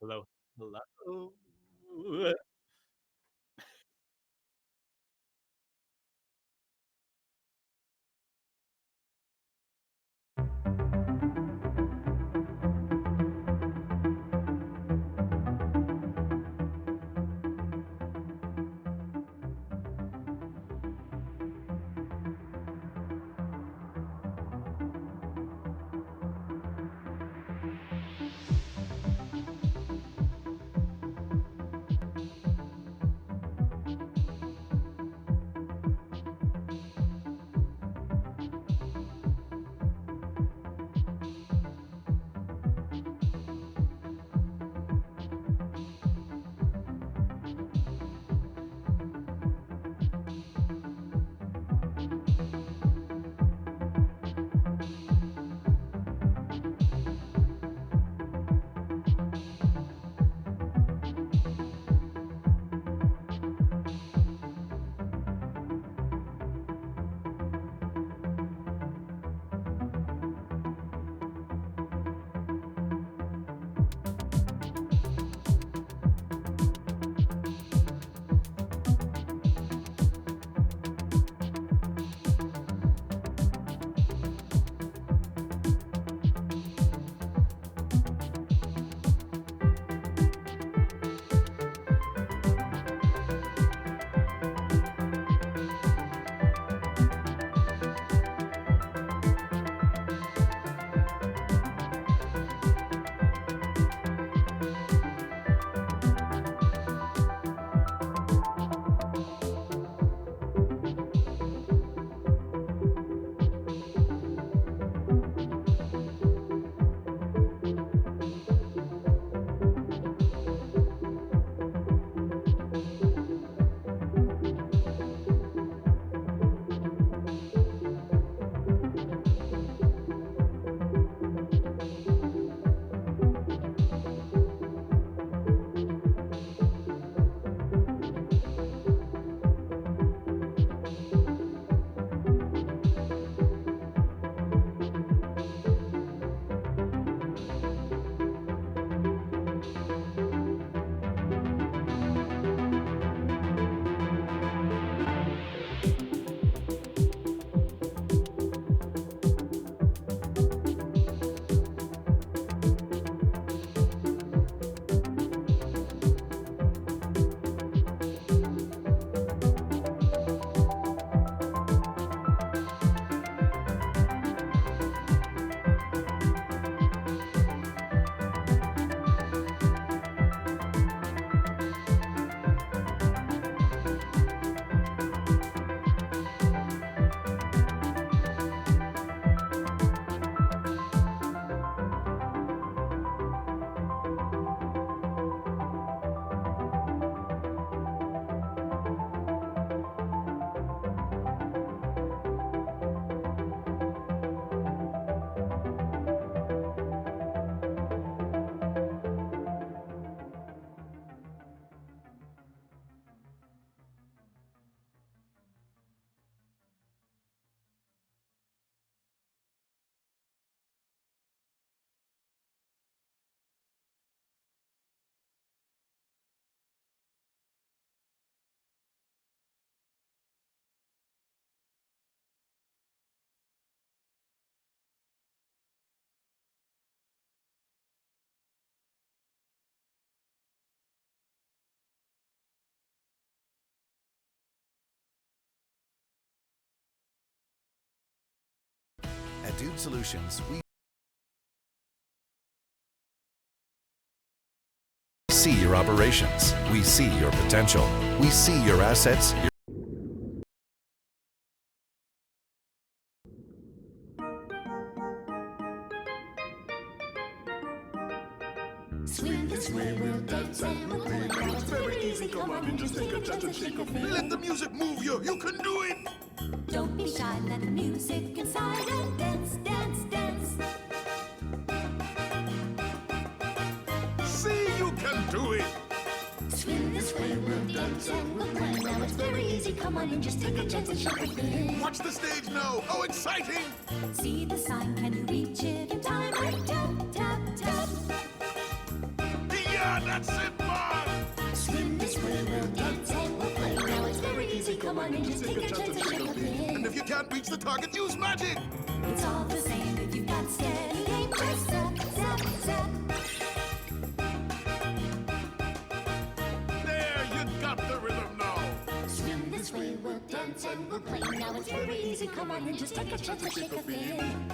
Hello, hello. At Dude Solutions, we see your operations. We see your potential. We see your assets. Swing this way, we'll dance and we'll play. It's very easy, come on and just take a chance and shake a thing. Let the music move you, you can do it! Don't be shy, let the music inside and dance, dance, dance. See, you can do it! Swing this way, we'll dance and we'll play. Now it's very easy, come on and just take a chance and shake a thing. Watch the stage now, how exciting! See the sign, can you reach it in time? And tap, tap, tap. Yeah! come on and just take a chance and shake a fin. And if you can't reach the target, use magic. It's all the same if you've got steady aim. Just zap, zap, zap. There, you got the rhythm now. Swing this way, we'll dance and we'll play. Now it's very easy, come on and just take a chance and shake a fin.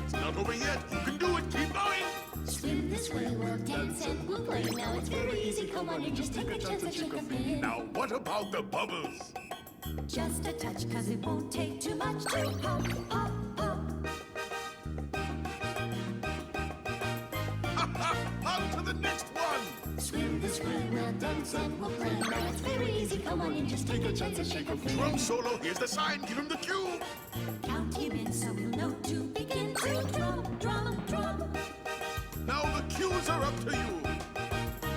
It's not over yet. You can do it. Keep going. Swim this way, we'll dance and we'll play. Now it's very easy, come on and just take a chance and shake a fin. Now, what about the bubbles? Just a touch, cause it won't take too much to pop, pop, pop. On to the next one. Swim this way, we'll dance and we'll play. Now it's very easy, come on and just take a chance and shake a fin. Drum solo. Here's the sign. Give him the cue. Count him in so we'll know to begin to drum, drum, drum. Now the cues are up to you.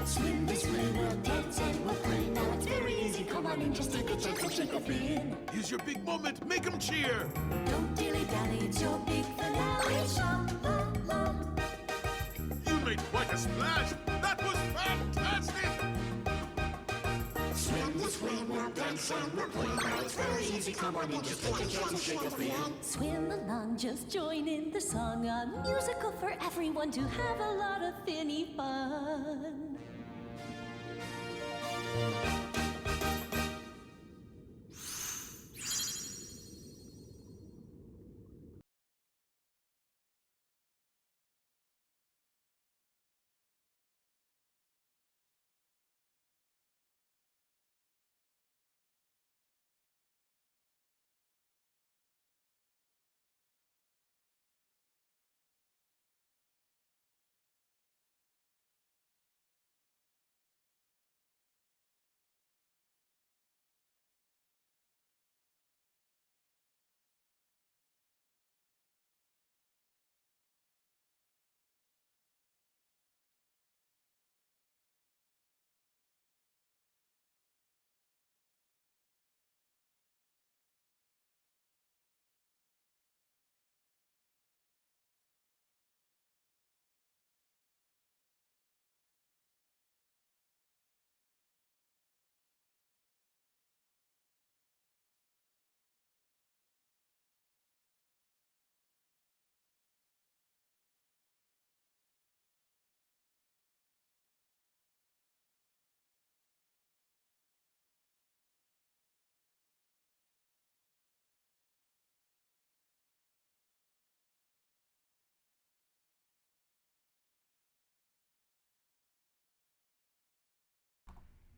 Swim this way, we'll dance and we'll play. Now it's very easy, come on and just take a chance and shake a fin. Here's your big moment. Make him cheer. Don't dilly-dally, it's your big finale. Sha-la-la. You made quite a splash. That was fantastic. Swim this way, we'll dance and we'll play. Now it's very easy, come on and just take a chance and shake a fin. Swim along, just join in the song. A musical for everyone to have a lot of finny fun.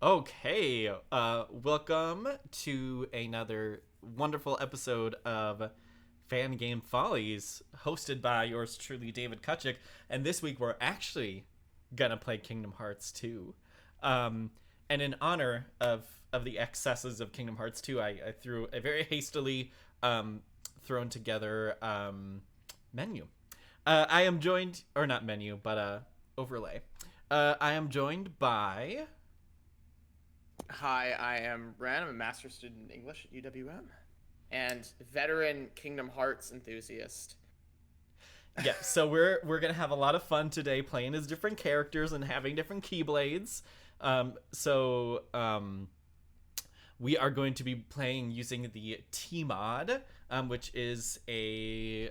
Okay, welcome to another wonderful episode of Fan Game Follies, hosted by yours truly, David Kutchik. And this week we're actually gonna play Kingdom Hearts 2. And in honor of the excesses of Kingdom Hearts 2, I threw a very hastily thrown together menu. I am joined, or not menu, but overlay. I am joined by... Hi, I am Ren. I'm a master's student in English at UWM and veteran Kingdom Hearts enthusiast. Yeah, so we're gonna have a lot of fun today playing as different characters and having different keyblades. We are going to be playing using the T mod, which is a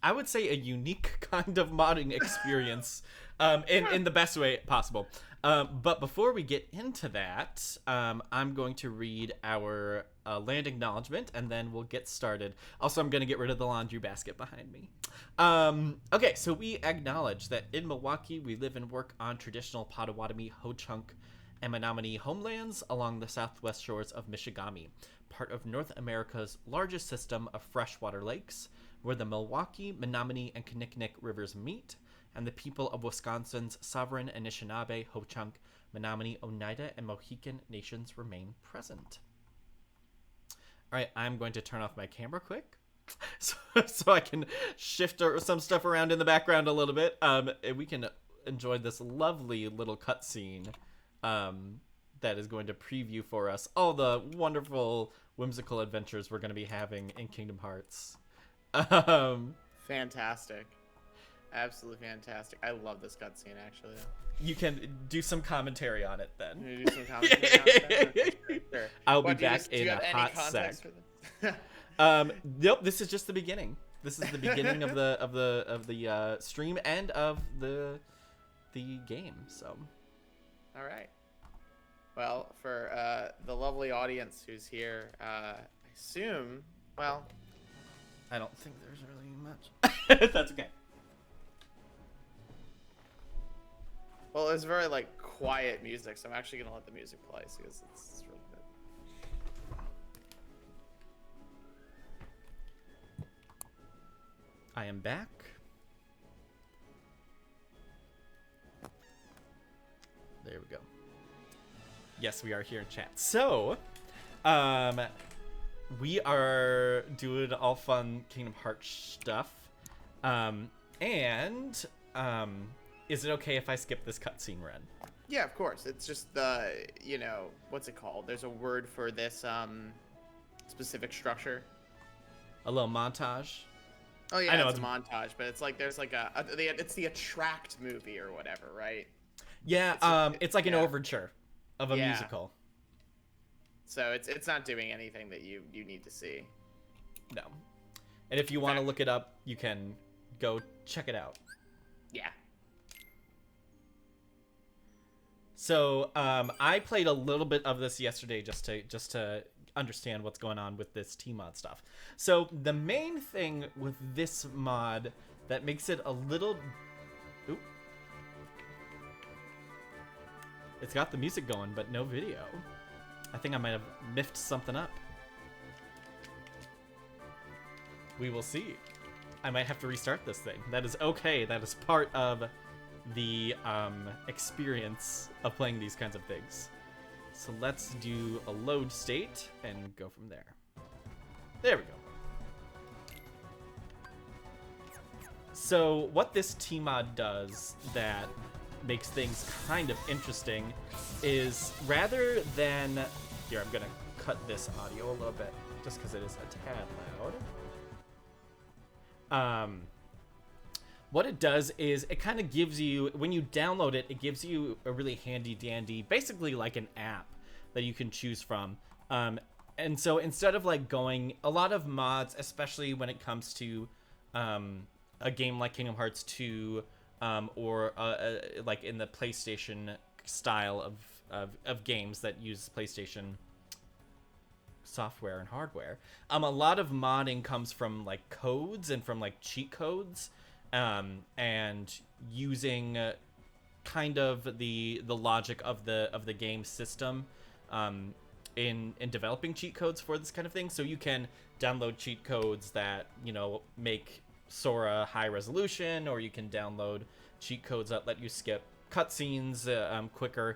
I would say a unique kind of modding experience, in the best way possible. But before we get into that, I'm going to read our land acknowledgement, and then we'll get started. Also, I'm going to get rid of the laundry basket behind me. Okay, so we acknowledge that in Milwaukee, we live and work on traditional Potawatomi, Ho-Chunk, and Menominee homelands along the southwest shores of Michigami, part of North America's largest system of freshwater lakes, where the Milwaukee, Menominee, and Kinnickinnic rivers meet, and the people of Wisconsin's sovereign Anishinaabe, Ho-Chunk, Menominee, Oneida, and Mohican nations remain present. All right, I'm going to turn off my camera quick so I can shift some stuff around in the background a little bit. And we can enjoy this lovely little cutscene that is going to preview for us all the wonderful, whimsical adventures we're going to be having in Kingdom Hearts. Fantastic. Absolutely fantastic. I love this cutscene, actually. You can do some commentary on it then. Can you do some commentary on it? Sure. I'll be What, do you back just- do in you a have any hot context sec. for this? Nope. This is just the beginning. This is the beginning of the stream and of the game. So. All right. Well, for the lovely audience who's here, I assume. Well, I don't think there's really much. That's okay. well, it's very like quiet music, so I'm actually gonna let the music play because it's really good. I am back. There we go. Yes, we are here in chat. So, we are doing all fun Kingdom Hearts stuff. Is it okay if I skip this cutscene, Ren? Yeah, of course. It's just the, what's it called? There's a word for this specific structure. A little montage. Oh yeah, I know it's a montage, but it's like there's like it's the Attract movie or whatever, right? Yeah, it's like an yeah. overture of a Yeah. musical. So it's not doing anything that you need to see. No. And if you want to look it up, you can go check it out. Yeah. So, I played a little bit of this yesterday just to understand what's going on with this T-mod stuff. So, the main thing with this mod that makes it a little... Oop. It's got the music going, but no video. I think I might have miffed something up. We will see. I might have to restart this thing. That is okay. That is part of the experience of playing these kinds of things. So let's do a load state and go from there. There we go. So what this T-mod does that makes things kind of interesting is rather than... Here, I'm gonna cut this audio a little bit just because it is a tad loud. What it does is it kind of gives you, when you download it, it gives you a really handy dandy, basically like an app that you can choose from. And so instead of like going, a lot of mods, especially when it comes to a game like Kingdom Hearts 2 or like in the PlayStation style of games that use PlayStation software and hardware, a lot of modding comes from like codes and from like cheat codes. And using kind of the logic of the game system in developing cheat codes for this kind of thing. So you can download cheat codes that, make Sora high resolution, or you can download cheat codes that let you skip cutscenes quicker.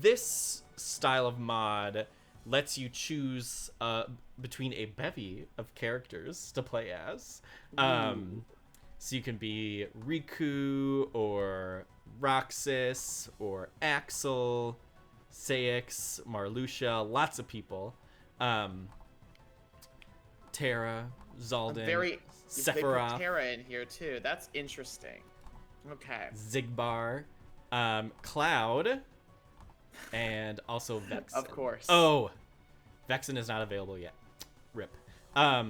This style of mod lets you choose between a bevy of characters to play as. So you can be Riku or Roxas or Axel, Saix, Marluxia, lots of people. Terra, Zaldin, They Sephiroth, put Terra in here too. That's interesting. Okay. Zigbar, Cloud, and also Vexen. Of course. Oh, Vexen is not available yet. Rip. That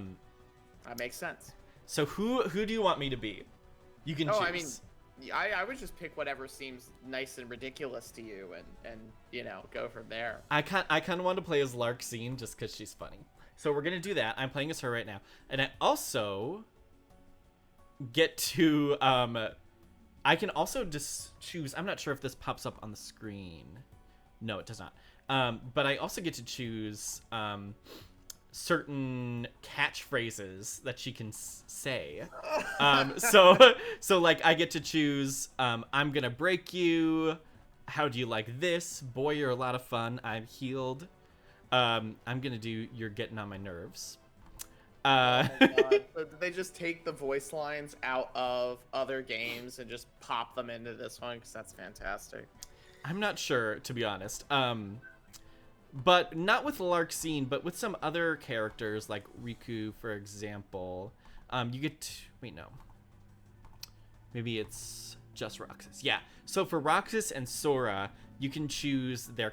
makes sense. So who do you want me to be? You can choose. I mean, I would just pick whatever seems nice and ridiculous to you, and go from there. I kind of want to play as Larxene just because she's funny. So we're gonna do that. I'm playing as her right now, and I also get to I can also just choose. I'm not sure if this pops up on the screen. No, it does not. But I also get to choose certain catchphrases that she can say. So like I get to choose I'm gonna break you. How do you like this? Boy, you're a lot of fun. I'm healed. I'm gonna do you're getting on my nerves. Oh my God. So did they just take the voice lines out of other games and just pop them into this one? Because that's fantastic. I'm not sure, to be honest. But not with Larxene, but with some other characters like Riku, for example. You get to, wait, no. maybe it's just Roxas. Yeah. So for Roxas and Sora, you can choose the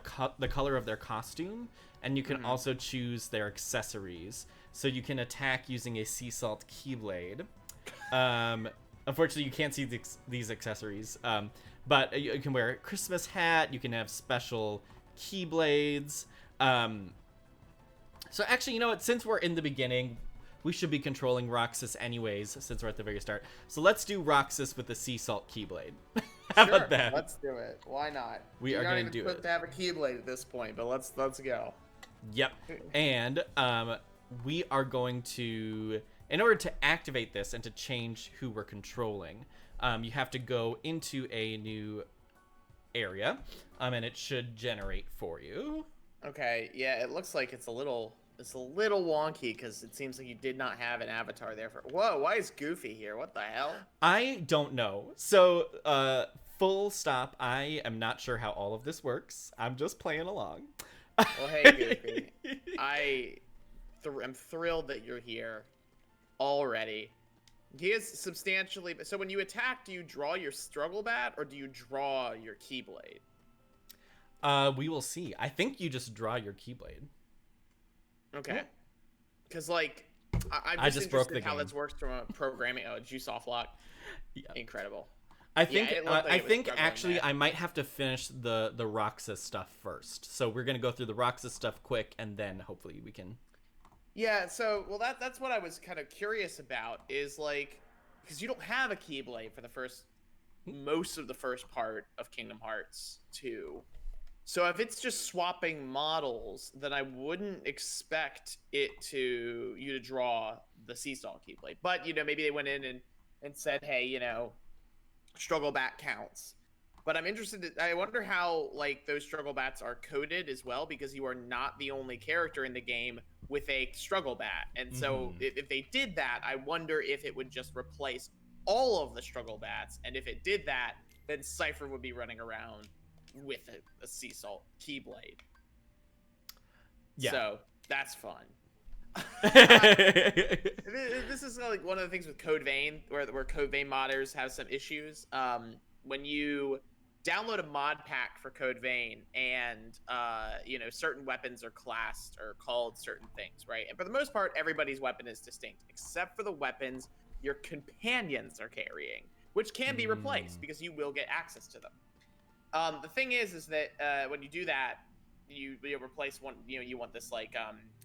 color of their costume, and you can also choose their accessories. So you can attack using a sea salt keyblade. Unfortunately, you can't see these accessories. But you can wear a Christmas hat. You can have special keyblades. So actually, you know what? Since we're in the beginning, we should be controlling Roxas anyways, since we're at the very start. So let's do Roxas with the sea salt keyblade. How about that? Let's do it. Why not? We are going to do it. To have a keyblade at this point, but let's go. Yep. And we are going to, in order to activate this and to change who we're controlling, you have to go into a new area, and it should generate for you. Okay. Yeah, it looks like it's a little wonky because it seems like you did not have an avatar there for. Whoa! Why is Goofy here? What the hell? I don't know. So, full stop. I am not sure how all of this works. I'm just playing along. Well, hey, Goofy. I'm thrilled that you're here already. He is substantially. So when you attack, do you draw your struggle bat or do you draw your keyblade? We will see. I think you just draw your keyblade. Okay. Because like, I'm I just broke the how game. this works from a programming. Oh, did you soft lock? Yeah. Incredible. I think I think actually I might have to finish the Roxas stuff first. So we're gonna go through the Roxas stuff quick, and then hopefully we can. Yeah. So that's what I was kind of curious about is like, because you don't have a keyblade for the most of the first part of Kingdom Hearts 2. So if it's just swapping models, then I wouldn't expect you to draw the sea salt keyblade. But maybe they went in and said, hey, struggle bat counts. But I'm interested. I wonder how like those struggle bats are coded as well, because you are not the only character in the game with a struggle bat. And so if they did that, I wonder if it would just replace all of the struggle bats. And if it did that, then Cypher would be running around with a sea salt keyblade. Yeah. So that's fun. This is like one of the things with Code Vein, where Code Vein modders have some issues. When you download a mod pack for Code Vein, and certain weapons are classed or called certain things, right? And for the most part, everybody's weapon is distinct, except for the weapons your companions are carrying, which can be replaced because you will get access to them. The thing is that when you do that, you replace one. You want this like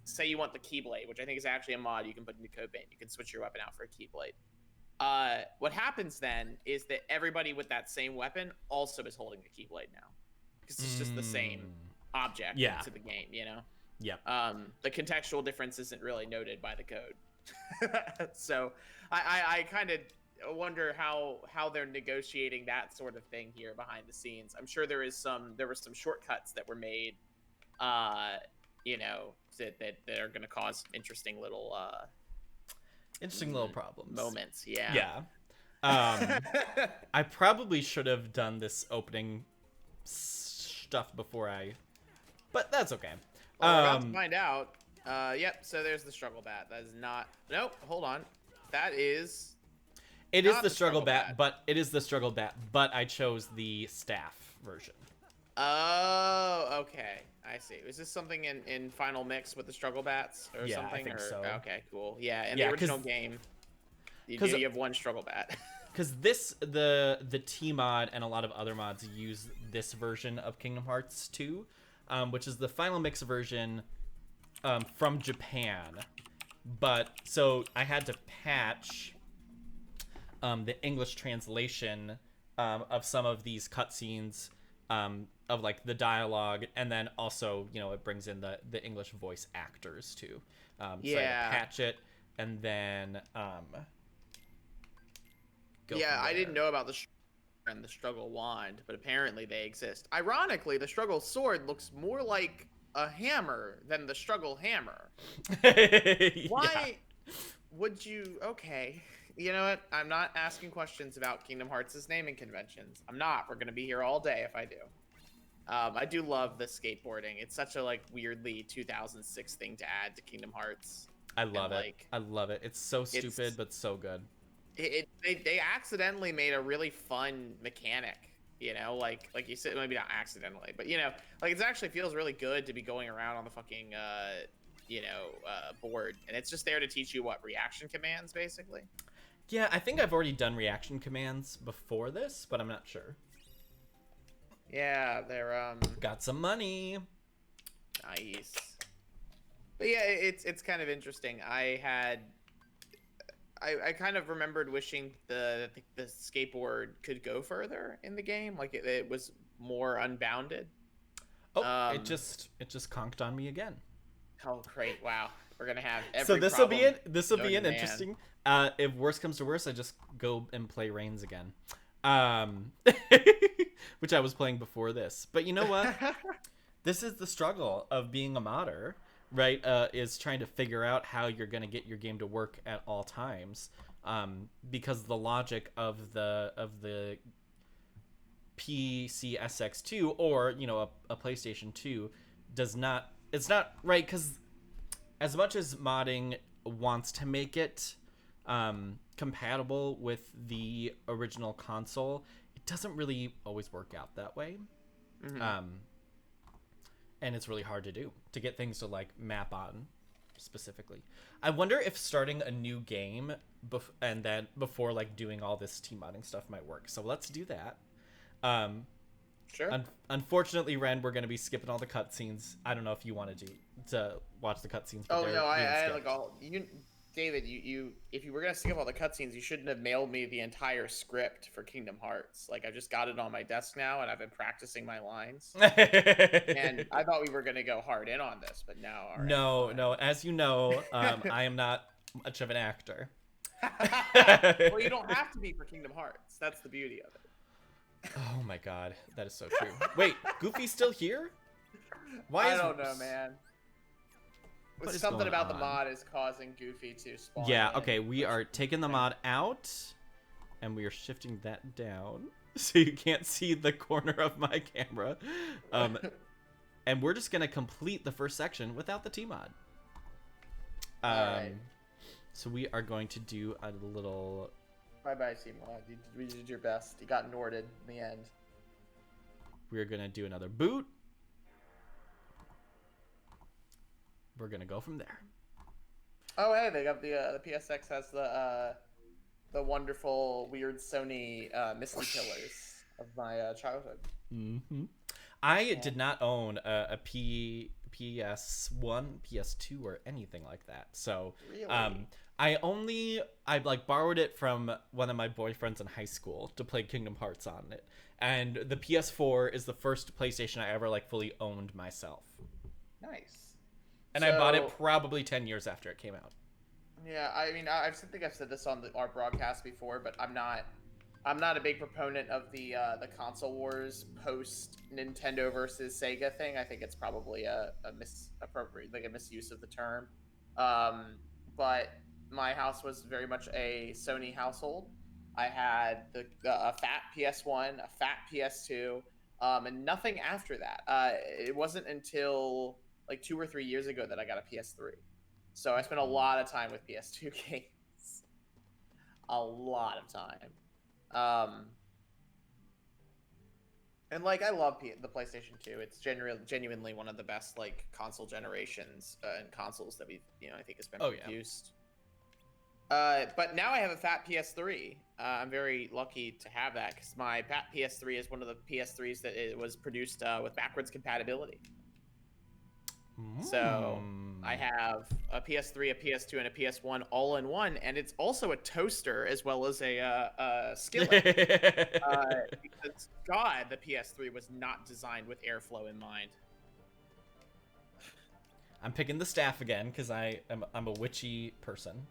say you want the Keyblade, which I think is actually a mod you can put into Code Vein. You can switch your weapon out for a Keyblade. What happens then is that everybody with that same weapon also is holding the Keyblade now, because it's just the same object into the game. Yep. The contextual difference isn't really noted by the code. So I kind of wonder how they're negotiating that sort of thing here behind the scenes. I'm sure there were some shortcuts that were made, that are going to cause interesting little problems, moments. Yeah. I probably should have done this opening stuff before but that's okay. Well, we're about to find out. Yep. So there's the struggle bat. That is not. Nope. Hold on. That is. It is the struggle bat, but it is the struggle bat, but I chose the staff version. Oh, okay. I see. Was this something in Final Mix with the struggle bats or something? I think so. Okay, cool. Yeah, in the original game, you have one struggle bat. Because the T mod and a lot of other mods use this version of Kingdom Hearts 2, which is the Final Mix version from Japan. But so I had to patch the English translation of some of these cutscenes, of like the dialogue, and then also it brings in the English voice actors too. So I had to patch it, and then I didn't know about the struggle wand, but apparently they exist. Ironically, the struggle sword looks more like a hammer than the struggle hammer. Why would you? Okay. You know what? I'm not asking questions about Kingdom Hearts' naming conventions. I'm not. We're going to be here all day if I do. I do love the skateboarding. It's such a weirdly 2006 thing to add to Kingdom Hearts. I love it. I love it. It's so stupid, but so good. they accidentally made a really fun mechanic. You know, like you said, maybe not accidentally, but you know, like it actually feels really good to be going around on the fucking board, and it's just there to teach you what reaction commands, basically. Yeah, I think I've already done reaction commands before this, but I'm not sure. Yeah, they're Got some money. nice. But yeah, it's kind of interesting. I kind of remembered wishing the skateboard could go further in the game, like it was more unbounded. Oh, it just conked on me again. Oh great! Wow, we're gonna have every So this will be problem an known to interesting. If worse comes to worse, I just go and play Reigns again, which I was playing before this. But you know what? This is the struggle of being a modder, right? Is trying to figure out how you're gonna get your game to work at all times, because the logic of the PCSX2 or a PlayStation 2 does not. It's not right, because as much as modding wants to make it compatible with the original console, it doesn't really always work out that way. Mm-hmm. And it's really hard to get things to like map on specifically. I wonder if starting a new game and then before like doing all this team modding stuff might work. So let's do that. Sure. Unfortunately, Ren, we're going to be skipping all the cutscenes. I don't know if you wanted to watch the cutscenes. Oh no, I like all you, David. You if you were gonna skip all the cutscenes, you shouldn't have mailed me the entire script for Kingdom Hearts. Like I just got it on my desk now, and I've been practicing my lines. And I thought we were gonna go hard in on this, but no. All right, no. As you know, I am not much of an actor. Well, you don't have to be for Kingdom Hearts. That's the beauty of it. Oh my god, that is so true. Wait, Goofy's still here? I don't know, man. What is Something going about the on? mod is causing Goofy to spawn. Yeah, in, okay, we which- are taking the mod out, and we are shifting that down, so you can't see the corner of my camera. And we're just gonna complete the first section without the T-mod. Alright. So we are going to do a little... Bye-bye, C-Mod. You did your best. You got Norded in the end. We're gonna do another boot. We're gonna go from there. Oh, hey, they got the PSX has the wonderful, weird Sony Misty Killers of my childhood. Mm-hmm. I did not own a PS1, PS2, or anything like that. So, Really? I like borrowed it from one of my boyfriends in high school to play Kingdom Hearts on it. And the PS4 is the first PlayStation I ever like fully owned myself. Nice. And I bought it probably 10 years after it came out. Yeah, I mean, I think I've said this on our broadcast before, but I'm not a big proponent of the console wars post Nintendo versus Sega thing. I think it's probably a misuse of the term. But my house was very much a Sony household. I had a fat PS1, a fat PS2, and nothing after that. It wasn't until like 2 or 3 years ago that I got a PS3. So I spent a lot of time with PS2 games. A lot of time. And like I love the PlayStation 2. It's genuinely one of the best like console generations and consoles that we've I think has been produced. But now I have a fat PS3. I'm very lucky to have that because my fat PS3 is one of the PS3s that it was produced with backwards compatibility. So I have a PS3, a PS2, and a PS1 all in one, and it's also a toaster as well as a skillet. Because God, the PS3 was not designed with airflow in mind. I'm picking the staff again because I'm a witchy person.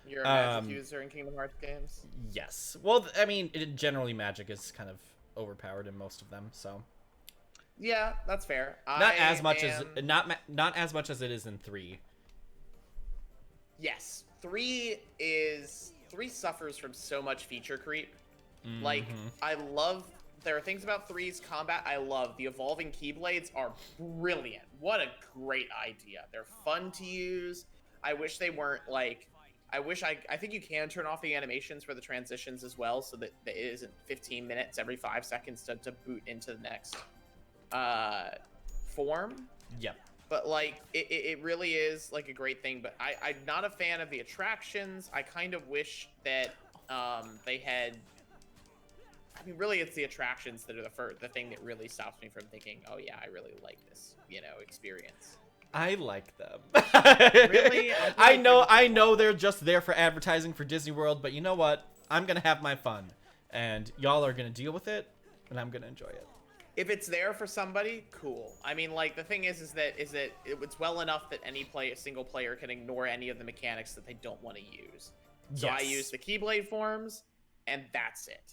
You're a magic user in Kingdom Hearts games? Yes. Well, I mean, generally magic is kind of overpowered in most of them, so. Yeah, that's fair. Not as much as it is in 3. Yes, 3 suffers from so much feature creep. Mm-hmm. Like there are things about 3's combat I love. The evolving keyblades are brilliant. What a great idea. They're fun to use. I wish they weren't like I wish I think you can turn off the animations for the transitions as well, so that it isn't 15 minutes every 5 seconds to boot into the next form. Yep. But like it really is like a great thing. But I'm not a fan of the attractions. I kind of wish that they had. I mean, really, it's the attractions that are the thing that really stops me from thinking, oh yeah, I really like this, experience. I like them. Really? I know they're just there for advertising for Disney World, but you know what? I'm gonna have my fun, and y'all are gonna deal with it, and I'm gonna enjoy it. If it's there for somebody, cool. I mean, like, the thing is that it's well enough that single player can ignore any of the mechanics that they don't want to use. So I use the Keyblade forms, and that's it.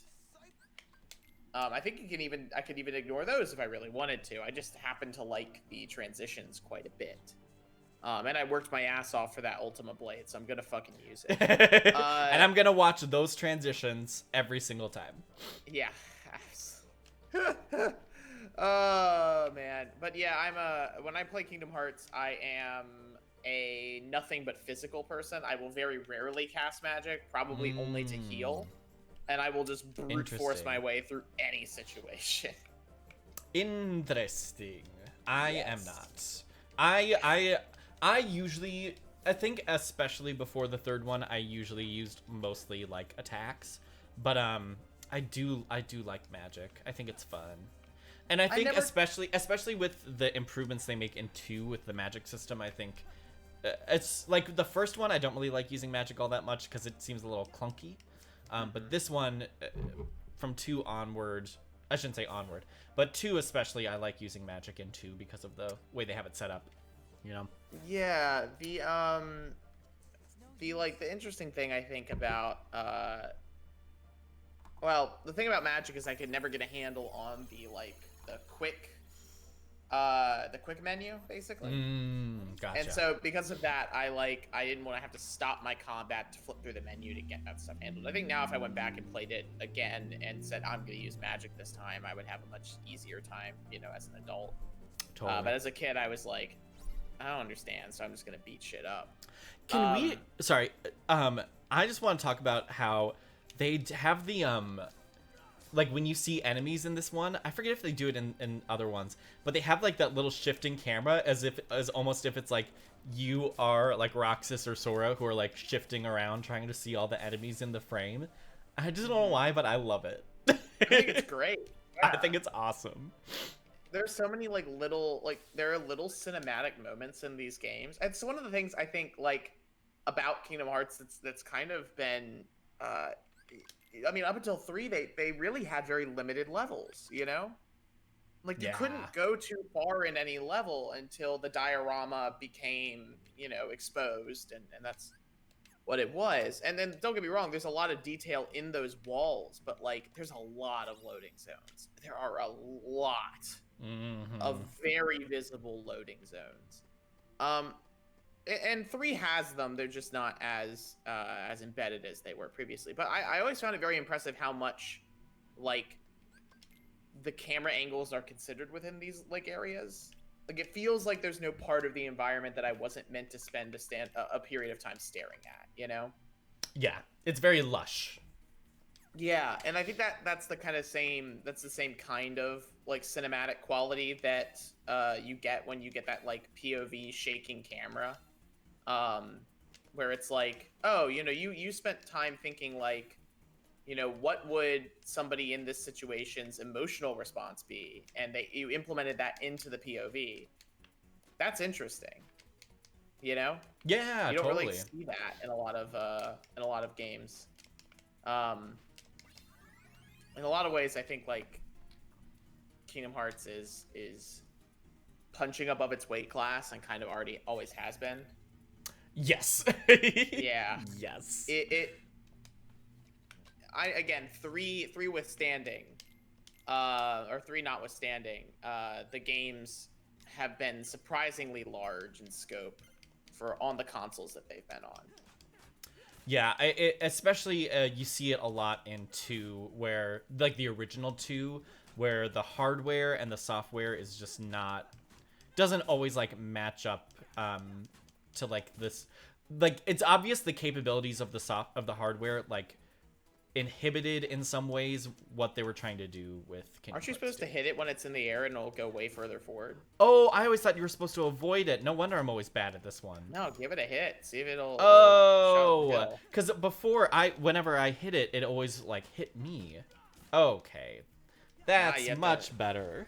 I think I could even ignore those if I really wanted to. I just happen to like the transitions quite a bit. And I worked my ass off for that Ultima Blade, so I'm gonna fucking use it. And I'm gonna watch those transitions every single time. Yeah. Oh man, but yeah, when I play Kingdom Hearts, I am a nothing but physical person. I will very rarely cast magic, probably only to heal, and I will just brute force my way through any situation. Interesting. I am not. I usually, I think especially before the third one, I usually used mostly like attacks, but I do like magic. I think it's fun. And I think especially with the improvements they make in 2 with the magic system, I think it's like the first one I don't really like using magic all that much because it seems a little clunky. But this one from 2 onward, I shouldn't say onward, but 2 especially I like using magic in 2 because of the way they have it set up, Yeah, the interesting thing I think about well, the thing about magic is I could never get a handle on the quick menu, basically. Gotcha. And so because of that, I didn't want to have to stop my combat to flip through the menu to get that stuff handled. I think now if I went back and played it again and said I'm going to use magic this time, I would have a much easier time, as an adult. Totally. But as a kid, I was like, I don't understand, so I'm just going to beat shit up. Sorry, I just want to talk about how they have the like when you see enemies in this one, I forget if they do it in other ones, but they have like that little shifting camera as almost if it's like you are like Roxas or Sora who are like shifting around trying to see all the enemies in the frame. I just don't know why, but I love it. I think it's great. Yeah. I think it's awesome. There's so many there are little cinematic moments in these games. It's one of the things I think about Kingdom Hearts that's kind of been I mean, up until 3, they really had very limited levels, Like, you couldn't go too far in any level until the diorama became, exposed, and that's what it was. And then, don't get me wrong, there's a lot of detail in those walls, but, there's a lot of loading zones. There are a lot of very visible loading zones. And 3 has them. They're just not as embedded as they were previously. But I always found it very impressive how much, the camera angles are considered within these, areas. It feels like there's no part of the environment that I wasn't meant to spend a period of time staring at, Yeah, it's very lush. Yeah, and I think that's the same kind of, cinematic quality that you get when you get that, POV shaking camera. Where it's like, oh, you spent time thinking what would somebody in this situation's emotional response be, and you implemented that into the POV. That's interesting. Yeah, you don't totally really see that in a lot of games. In a lot of ways, I think Kingdom Hearts is punching above its weight class and kind of always has been. Yes. Yeah. Yes. Again, three withstanding, or 3 notwithstanding, the games have been surprisingly large in scope on the consoles that they've been on. Yeah, especially you see it a lot in 2, where the original 2, where the hardware and the software is just doesn't always match up to this. like it's obvious the capabilities of the hardware like inhibited in some ways what they were trying to do with Kingdom Aren't you Hearts supposed 2. to hit it when it's in the air and it'll go way further forward? Oh, I always thought you were supposed to avoid it. No wonder I'm always bad at this one. No, give it a hit. See if it'll. Oh, because before whenever I hit it, it always like hit me. Okay, that's much better.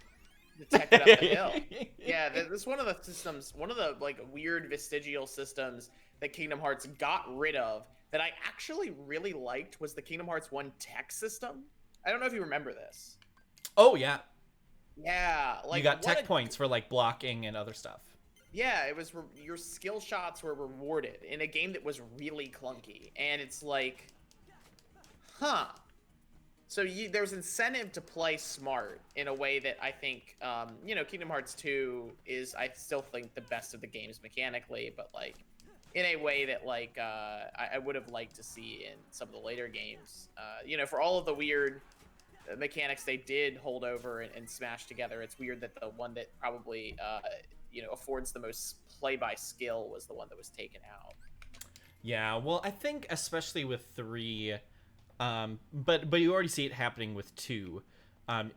Detect it up the hill. Yeah, this is one of the systems, one of the like weird vestigial systems that Kingdom Hearts got rid of that I actually really liked was the Kingdom Hearts 1 tech system. I don't know if you remember this. Oh yeah, yeah, like you got tech points for like blocking and other stuff. Yeah, it was your skill shots were rewarded in a game that was really clunky, and it's like, huh. So there's incentive to play smart in a way that I think, Kingdom Hearts 2 is, I still think, the best of the games mechanically, but like in a way that like I would have liked to see in some of the later games. For all of the weird mechanics they did hold over and smash together, it's weird that the one that probably affords the most play by skill was the one that was taken out. Yeah, well, I think especially with 3. But you already see it happening with 2,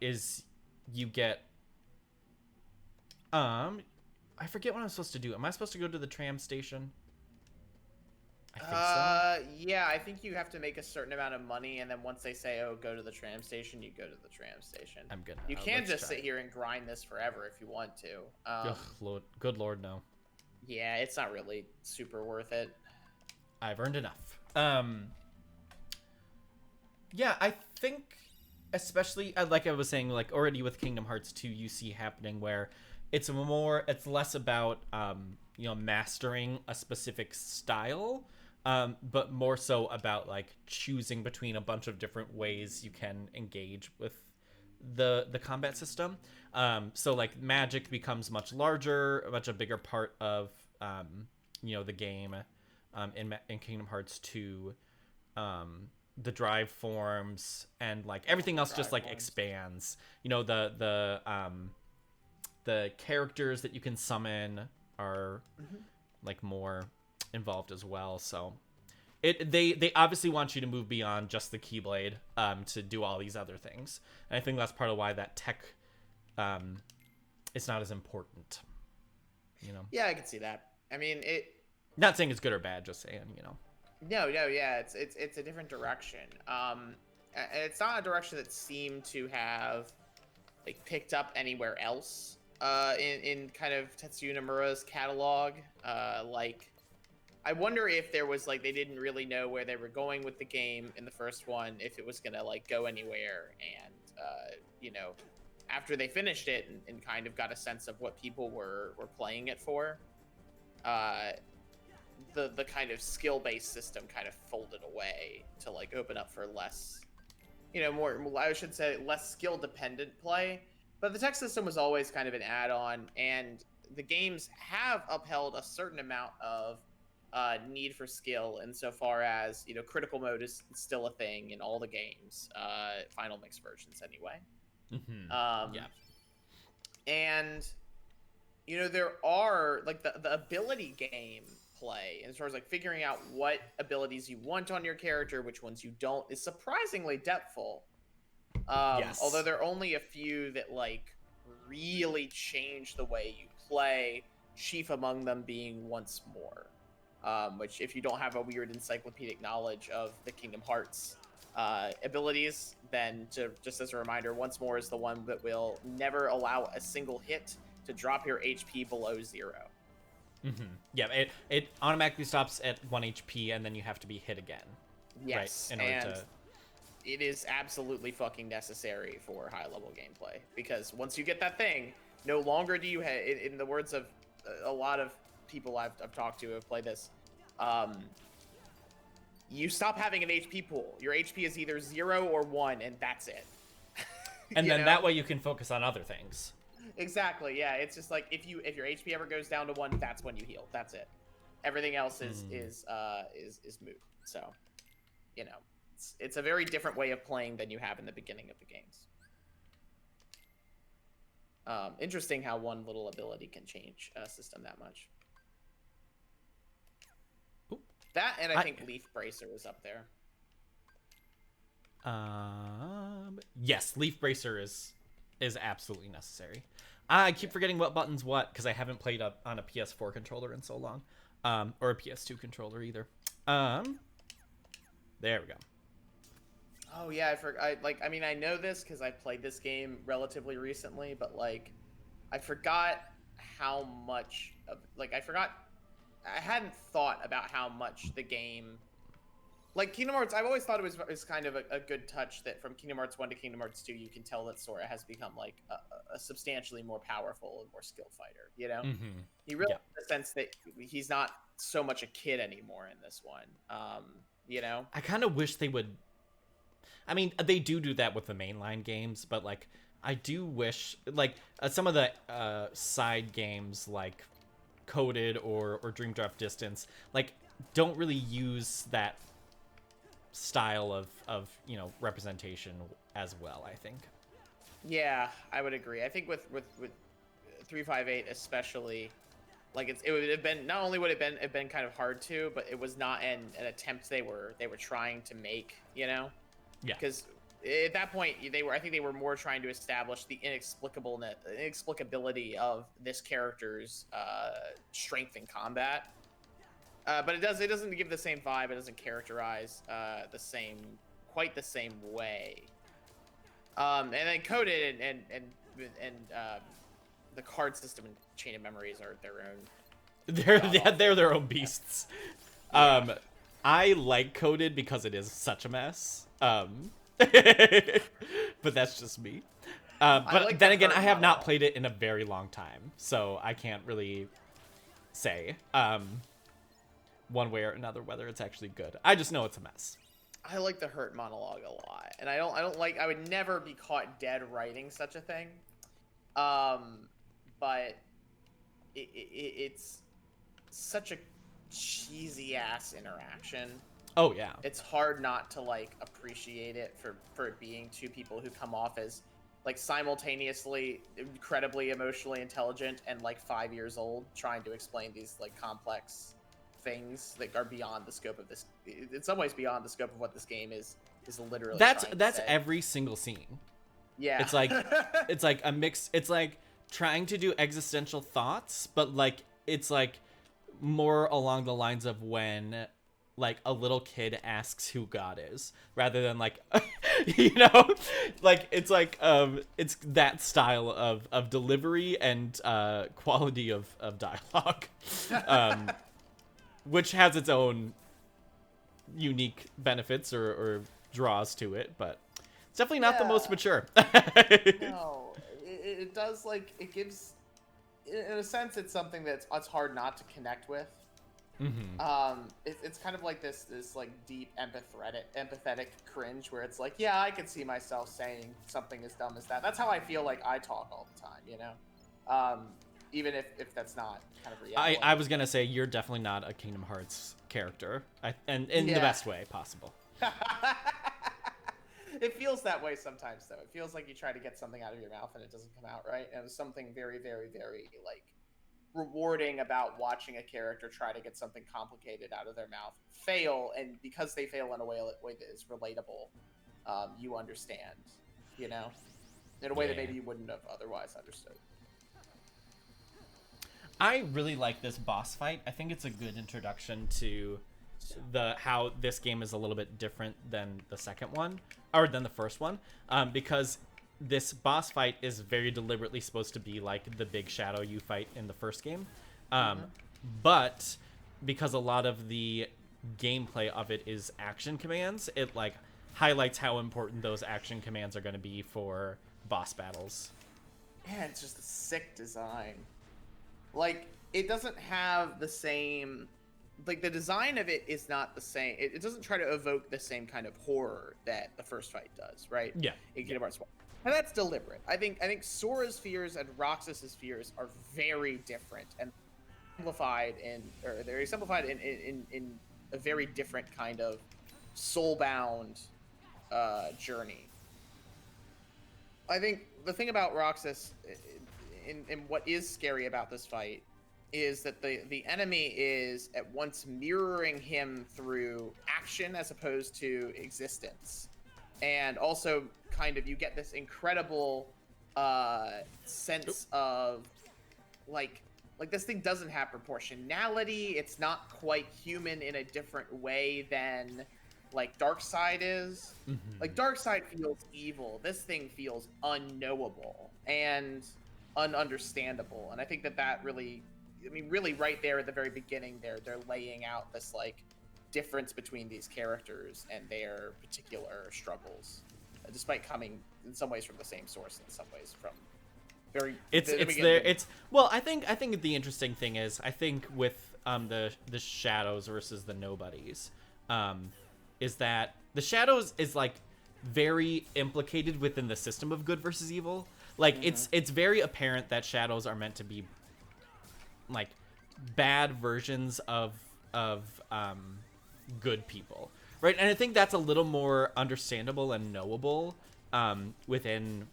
is you get, I forget what I'm supposed to do. Am I supposed to go to the tram station? I think so. Yeah, I think you have to make a certain amount of money, and then once they say, oh, go to the tram station, you go to the tram station. I'm gonna. You can just sit here and grind this forever if you want to. Ugh, Lord, good Lord, no. Yeah, it's not really super worth it. I've earned enough. Yeah, I think, especially like I was saying, like already with Kingdom Hearts 2, you see happening where it's less about mastering a specific style, but more so about like choosing between a bunch of different ways you can engage with the combat system. So like magic becomes much larger, much a bigger part of the game in Kingdom Hearts 2. The drive forms and like everything else just like expands. The characters that you can summon are like more involved as well. So they obviously want you to move beyond just the Keyblade to do all these other things. And I think that's part of why that tech is not as important. Yeah, I can see that. I mean, not saying it's good or bad, just saying, No, yeah, it's a different direction. And it's not a direction that seemed to have like picked up anywhere else in kind of Tetsuya Nomura's catalog. Like, I wonder if there was like they didn't really know where they were going with the game in the first one, if it was gonna like go anywhere, and after they finished it and kind of got a sense of what people were playing it for. The kind of skill-based system kind of folded away to like open up for less, more, I should say, less skill-dependent play. But the tech system was always kind of an add-on, and the games have upheld a certain amount of need for skill insofar as, critical mode is still a thing in all the games, final mix versions anyway. Yeah. And, there are, like, the ability game play as far as like figuring out what abilities you want on your character, which ones you don't, is surprisingly depthful. Yes. Although there are only a few that like really change the way you play, chief among them being Once More, which if you don't have a weird encyclopedic knowledge of the Kingdom Hearts abilities, then just as a reminder, Once More is the one that will never allow a single hit to drop your HP below 0. Yeah, it automatically stops at 1 HP, and then you have to be hit again. Yes, right, in order and to... it is absolutely fucking necessary for high-level gameplay, because once you get that thing, no longer do you have, in the words of a lot of people I've talked to who have played this, you stop having an HP pool. Your HP is either 0 or 1, and that's it. And then that way you can focus on other things. Exactly. Yeah, it's just like if your HP ever goes down to 1, that's when you heal. That's it. Everything else is moot. So, it's a very different way of playing than you have in the beginning of the games. Interesting how one little ability can change a system that much. Ooh, That, and I think Leaf Bracer is up there. Yes, Leaf Bracer is absolutely necessary. I keep forgetting what button's what because I haven't played up on a PS4 controller in so long, or a PS2 controller either. There we go. Oh yeah, I mean, I know this because I played this game relatively recently, but like, I forgot how much of I hadn't thought about how much the game, like Kingdom Hearts. I've always thought it was kind of a good touch that from Kingdom Hearts 1 to Kingdom Hearts 2, you can tell that Sora has become like a substantially more powerful and more skilled fighter. You know, he really has the sense that he's not so much a kid anymore in this one. You know, I kind of wish they would. I mean, they do that with the mainline games, but like, I do wish like some of the side games like Coded or Dream Drop Distance like don't really use that style of representation as well, I think. Yeah, I would agree. I think with 358 especially, like it would have been, not only would it have been kind of hard to, but it was not an attempt they were trying to make, you know? Yeah. Because at that point I think they were more trying to establish the inexplicability of this character's strength in combat. But it doesn't give the same vibe. It doesn't characterize quite the same way. And then Coded and the card system and Chain of Memories are their own. They're their own beasts. I like Coded because it is such a mess. But that's just me. But like then again, I have not played it in a very long time, so I can't really say one way or another whether it's actually good. I just know it's a mess. I like the Hurt monologue a lot, and I would never be caught dead writing such a thing. But it's such a cheesy ass interaction. Oh yeah. It's hard not to like appreciate it for it being two people who come off as like simultaneously incredibly emotionally intelligent and like 5 years old, trying to explain these like complex things that are beyond the scope of this, in some ways beyond the scope of what this game is literally. That's every single scene. Yeah. It's like it's like a mix. It's like trying to do existential thoughts, but like it's like more along the lines of when like a little kid asks who God is, rather than like like it's that style of delivery and quality of dialogue, which has its own unique benefits or draws to it, but it's definitely not the most mature. No, it does, like, it gives, in a sense, it's something it's hard not to connect with. Mm-hmm. It's kind of like this like deep empathetic cringe where it's like, yeah, I could see myself saying something as dumb as that. That's how I feel like I talk all the time, you know? Even if that's not kind of reality. I was gonna say you're definitely not a Kingdom Hearts character, and in the best way possible. It feels that way sometimes, though. It feels like you try to get something out of your mouth and it doesn't come out right. And it was something very, very, very like rewarding about watching a character try to get something complicated out of their mouth fail, and because they fail in a way that is relatable, you understand, you know, in a way that maybe you wouldn't have otherwise understood. I really like this boss fight. I think it's a good introduction to how this game is a little bit different than the second one, or than the first one, because this boss fight is very deliberately supposed to be like the big shadow you fight in the first game, but because a lot of the gameplay of it is action commands, it like highlights how important those action commands are going to be for boss battles. Yeah, it's just a sick design. Like, it doesn't have the same, like, the design of it is not the same. It doesn't try to evoke the same kind of horror that the first fight does, right? Yeah. In Kingdom Hearts 1. And that's deliberate. I think Sora's fears and Roxas's fears are very different and simplified they're simplified in a very different kind of soul-bound journey. I think the thing about Roxas and what is scary about this fight is that the enemy is at once mirroring him through action as opposed to existence, and also kind of you get this incredible sense of like this thing doesn't have proportionality. It's not quite human in a different way than like Darkseid is. Like Darkseid feels evil. This thing feels unknowable and ununderstandable. And I think that really, I mean, really right there at the very beginning, they're laying out this like difference between these characters and their particular struggles, despite coming in some ways from the same source, in some ways from very. It's there. It's well. I think the interesting thing is I think with the shadows versus the nobodies, is that the shadows is like very implicated within the system of good versus evil. Like it's very apparent that shadows are meant to be like bad versions of good people, right? And I think that's a little more understandable and knowable within.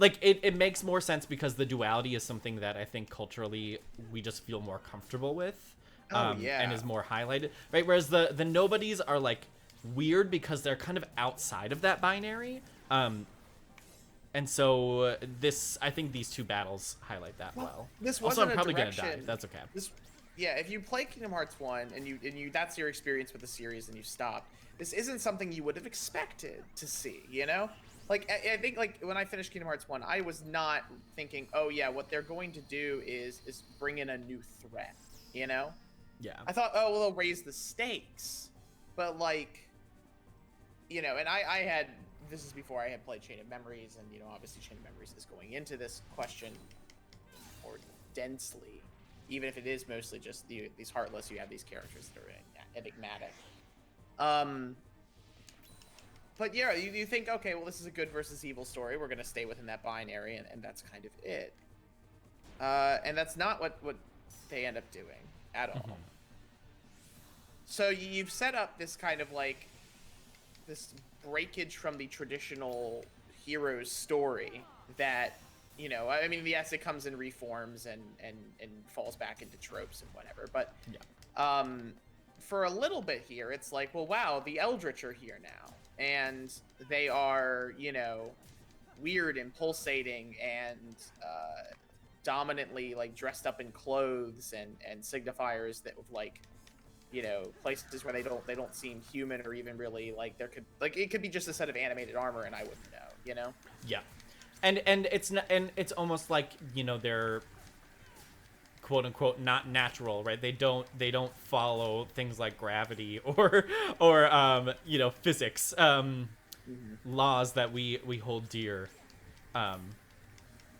Like, it makes more sense because the duality is something that I think culturally we just feel more comfortable with. And is more highlighted, right? Whereas the nobodies are, like, weird because they're kind of outside of that binary. And so I think these two battles highlight that well. This also, wasn't I'm probably a gonna direction. die. That's okay. If you play Kingdom Hearts 1 and you that's your experience with the series and you stop, this isn't something you would have expected to see, you know? Like, I think, like, when I finished Kingdom Hearts 1, I was not thinking, oh, yeah, what they're going to do is bring in a new threat, you know? Yeah. I thought, oh, well, they'll raise the stakes. But, like, you know, and I had, this is before I had played Chain of Memories, and, you know, obviously Chain of Memories is going into this question more densely, even if it is mostly just these Heartless, you have these characters that are enigmatic. But yeah, you think, okay, well, this is a good versus evil story. We're going to stay within that binary, and that's kind of it. And that's not what they end up doing at all. So you've set up this kind of like this breakage from the traditional hero's story that, you know, I mean, yes, it comes in reforms and falls back into tropes and whatever. But for a little bit here, it's like, well, wow, the Eldritch are here now. And they are, you know, weird and pulsating and dominantly like dressed up in clothes and signifiers that with like, you know, places where they don't seem human or even really like there could like it could be just a set of animated armor and I wouldn't know, you know? Yeah, and it's not, and it's almost like, you know, they're quote unquote not natural, right? They don't follow things like gravity or you know, physics laws that we hold dear.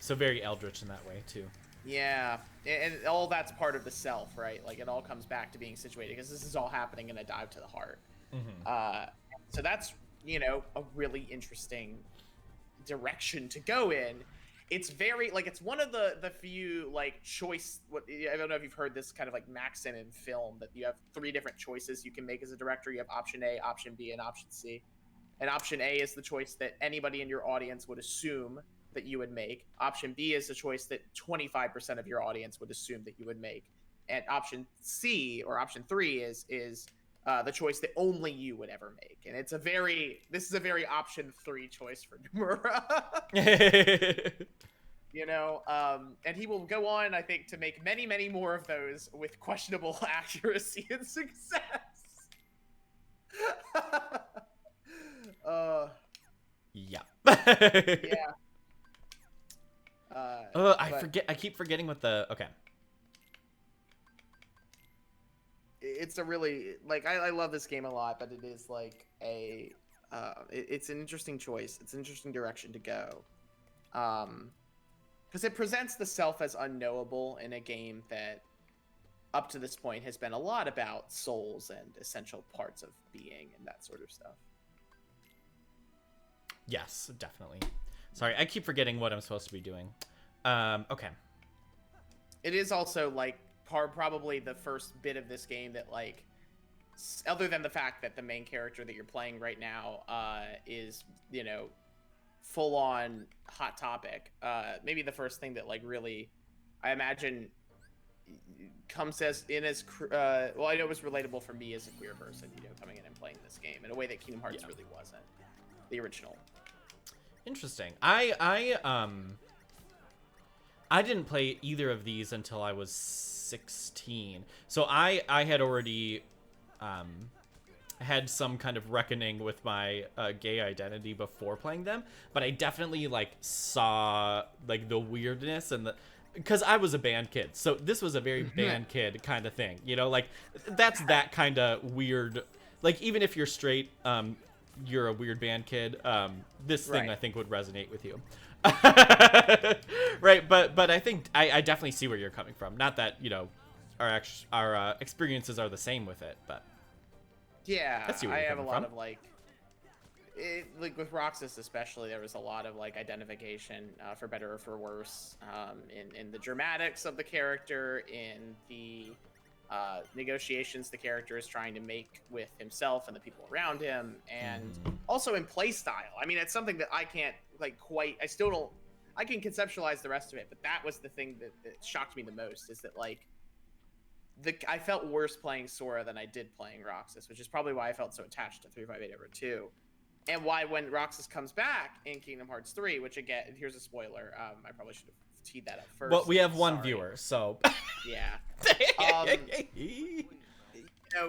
So very Eldritch in that way too. Yeah, and all that's part of the self, right? Like it all comes back to being situated because this is all happening in a dive to the heart. So that's, you know, a really interesting direction to go in. It's very like it's one of the few like choice. What I don't know if you've heard this kind of like maxim in film that you have 3 different choices you can make as a director. You have option A, option B, and option C. And option A is the choice that anybody in your audience would assume that you would make. Option B is the choice that 25% of your audience would assume that you would make. And option C or option 3 is the choice that only you would ever make. And this is a very option 3 choice for Nomura. You know, and he will go on, I think, to make many, many more of those with questionable accuracy and success. Yeah. Yeah. I keep forgetting what the okay. It's a really like I love this game a lot, but it is like a it's an interesting choice. It's an interesting direction to go, because it presents the self as unknowable in a game that up to this point has been a lot about souls and essential parts of being and that sort of stuff. Yes, definitely. Sorry, I keep forgetting what I'm supposed to be doing. Okay. It is also like probably the first bit of this game that like, other than the fact that the main character that you're playing right now is, you know, full on Hot Topic. Maybe the first thing that like really I imagine comes as well. I know it was relatable for me as a queer person, coming in and playing this game in a way that Kingdom Hearts really wasn't, the original. Interesting. I didn't play either of these until I was 16, so I had already had some kind of reckoning with my gay identity before playing them, but I definitely like saw like the weirdness and because I was a band kid, so this was a very band kid kind of thing, like that's that kind of weird. Like even if you're straight, you're a weird band kid. This thing I think would resonate with you. Right, but I think I definitely see where you're coming from. Not that our experiences are the same with it, but yeah, I have a lot from. of like with Roxas especially. There was a lot of like identification, for better or for worse, in the dramatics of the character, in the negotiations the character is trying to make with himself and the people around him, and also in play style. I mean, it's something that I can't I can conceptualize the rest of it, but that was the thing that shocked me the most, is that like I felt worse playing Sora than I did playing Roxas, which is probably why I felt so attached to 358 over 2. And why when Roxas comes back in Kingdom Hearts 3, which again, here's a spoiler, I probably should have teed that up first. Well, we have one viewer, so yeah.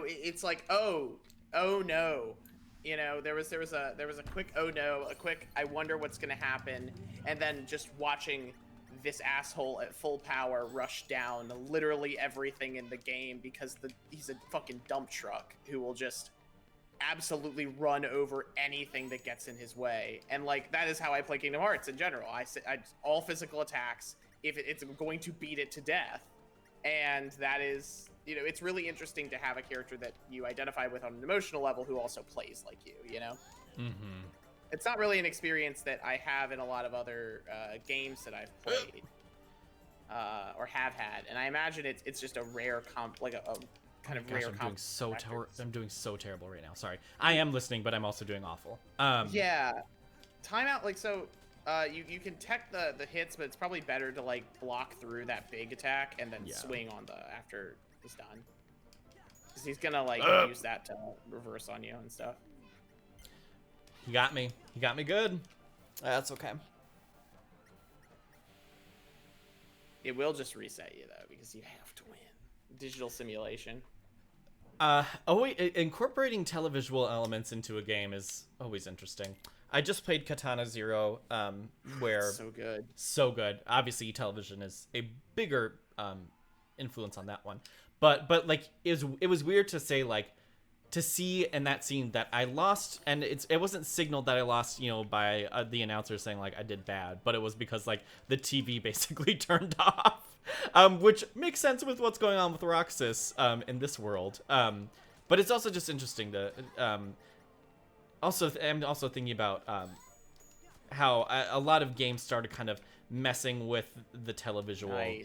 It's like, oh no. There was a quick oh no, a quick I wonder what's gonna happen, and then just watching this asshole at full power rush down literally everything in the game because he's a fucking dump truck who will just absolutely run over anything that gets in his way. And like that is how I play Kingdom Hearts in general. I all physical attacks if it's going to beat it to death, and that is it's really interesting to have a character that you identify with on an emotional level who also plays like you. It's not really an experience that I have in a lot of other games that I've played or have had, and I imagine it's just a rare kind of rare. I'm doing so terrible right now. Sorry, I am listening, but I'm also doing awful. Yeah, timeout. Like so, you can tech the hits, but it's probably better to like block through that big attack and then swing on after he's done, because he's gonna like use that to reverse on you and stuff. He got me good. That's okay. It will just reset you though, because you have to win. Digital simulation. Incorporating televisual elements into a game is always interesting. I just played Katana Zero, where so good. Obviously, television is a bigger influence on that one, but like it was weird to say like to see in that scene that I lost, and it wasn't signaled that I lost, by the announcer saying like I did bad, but it was because like the TV basically turned off. Which makes sense with what's going on with Roxas in this world. But it's also just interesting to I'm also thinking about how a lot of games started kind of messing with the televisual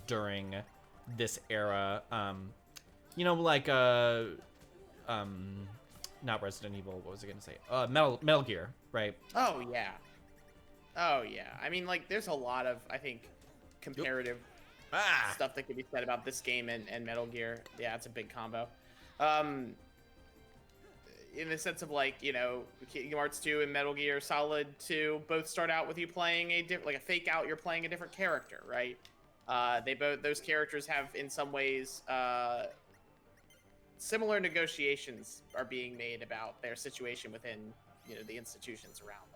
during this era. Like not Resident Evil, what was I gonna say? Metal Gear, right? Oh yeah. I mean, like there's a lot of, I think, comparative stuff that could be said about this game and Metal Gear. Yeah, it's a big combo. In the sense of like, Kingdom Hearts 2 and Metal Gear Solid 2 both start out with you playing a fake out, you're playing a different character, right? Those characters have in some ways similar negotiations are being made about their situation within the institutions around them.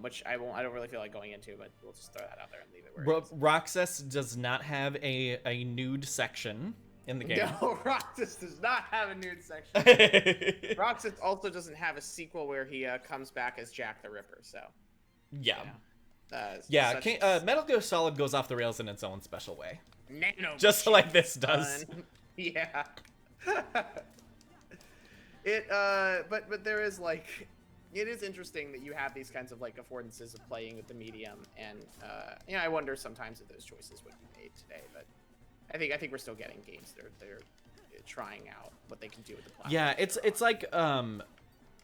Which I don't really feel like going into, but we'll just throw that out there and leave it where it is. Roxas does not have a nude section in the game. No, Roxas does not have a nude section. Roxas also doesn't have a sequel where he comes back as Jack the Ripper, so. Metal Gear Solid goes off the rails in its own special way. Just like this does. Yeah. But there is like, it is interesting that you have these kinds of like affordances of playing with the medium, and I wonder sometimes if those choices would be made today. But I think we're still getting games that are trying out what they can do with the platform. Yeah, it's like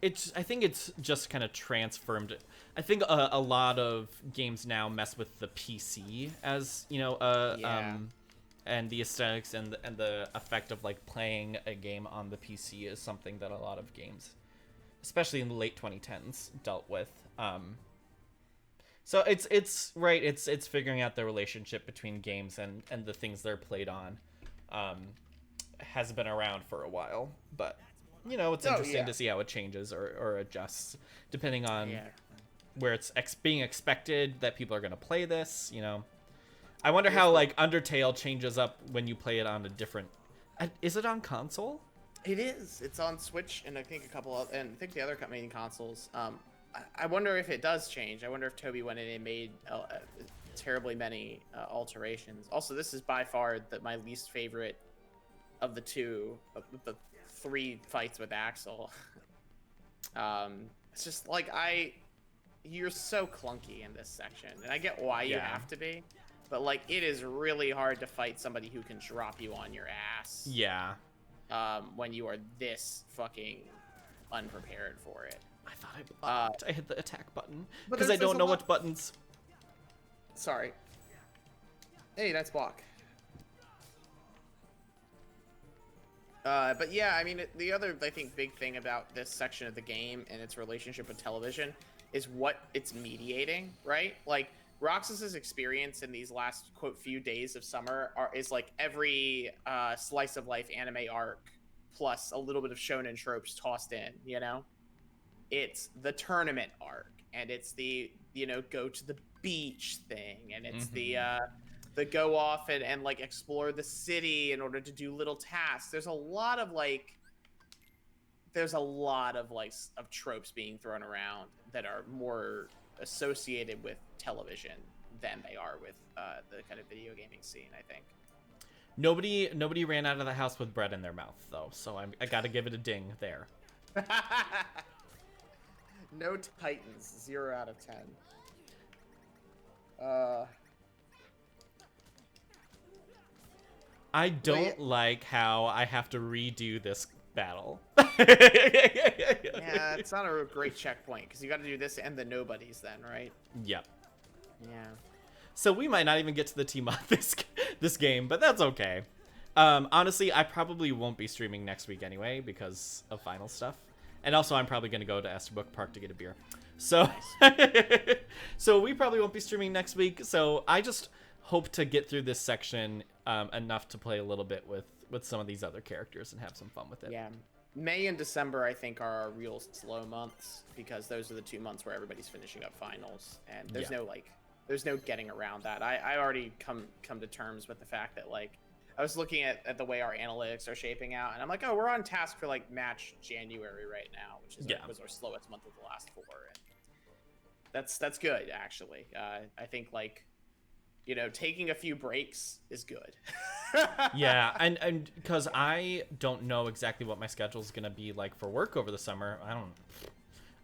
I think it's just kind of transformed. I think a lot of games now mess with the PC as, and the aesthetics and the effect of like playing a game on the PC is something that a lot of games, especially in the late 2010s, dealt with. So it's right. It's figuring out the relationship between games and the things they're played on. Has been around for a while, but it's interesting to see how it changes or adjusts depending on where it's being expected that people are going to play this. I wonder how like Undertale changes up when you play it on a different. Is it on console? It is. It's on Switch and I think and I think the other main consoles. I wonder if it does change. I wonder if Toby went in and made terribly many alterations. Also, this is by far my least favorite of the the 3 fights with Axel. It's just like you're so clunky in this section, and I get why you have to be, but like it is really hard to fight somebody who can drop you on your ass. Yeah. When you are this fucking unprepared for it. I thought I blocked. I hit the attack button But because I don't know what buttons. Sorry. Hey, that's block. But yeah, I mean, the other, I think, big thing about this section of the game and its relationship with television is what it's mediating, right? Like, Roxas's experience in these last, quote, few days of summer is like every slice of life anime arc plus a little bit of shonen tropes tossed in, It's the tournament arc, and it's the, go to the beach thing, and it's the go off and like explore the city in order to do little tasks. There's a lot of tropes being thrown around that are more associated with television than they are with the kind of video gaming scene, I think. Nobody ran out of the house with bread in their mouth though, so I got to give it a ding there. No Titans, 0 out of 10. I don't like how I have to redo this battle. Yeah, it's not a great checkpoint because you got to do this and the nobodies then, right? Yep. Yeah. So we might not even get to the team on this game, but that's okay. Honestly, I probably won't be streaming next week anyway because of final stuff. And also, I'm probably going to go to Esterbrook Park to get a beer. So, so we probably won't be streaming next week. So I just hope to get through this section enough to play a little bit with some of these other characters and have some fun with it. Yeah. May and December, I think, are our real slow months because those are the 2 months where everybody's finishing up finals. And there's there's no getting around that. I already come to terms with the fact that, like, I was looking at the way our analytics are shaping out, and I'm like, oh, we're on task for like match January right now, which was our slowest month of the last 4, and that's good actually. I think like, taking a few breaks is good. Yeah, and because I don't know exactly what my schedule is gonna be like for work over the summer.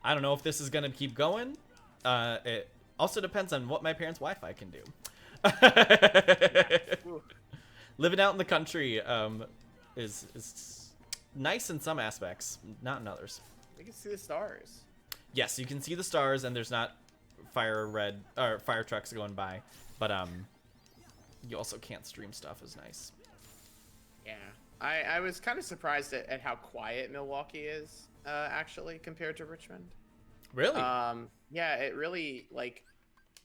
I don't know if this is gonna keep going. It also depends on what my parents' Wi-Fi can do. Living out in the country is nice in some aspects, not in others. You can see the stars. Yes, you can see the stars, and there's not fire trucks going by, but you also can't stream stuff. Is nice. Yeah, I was kind of surprised at how quiet Milwaukee is actually compared to Richmond. Really? Yeah, it really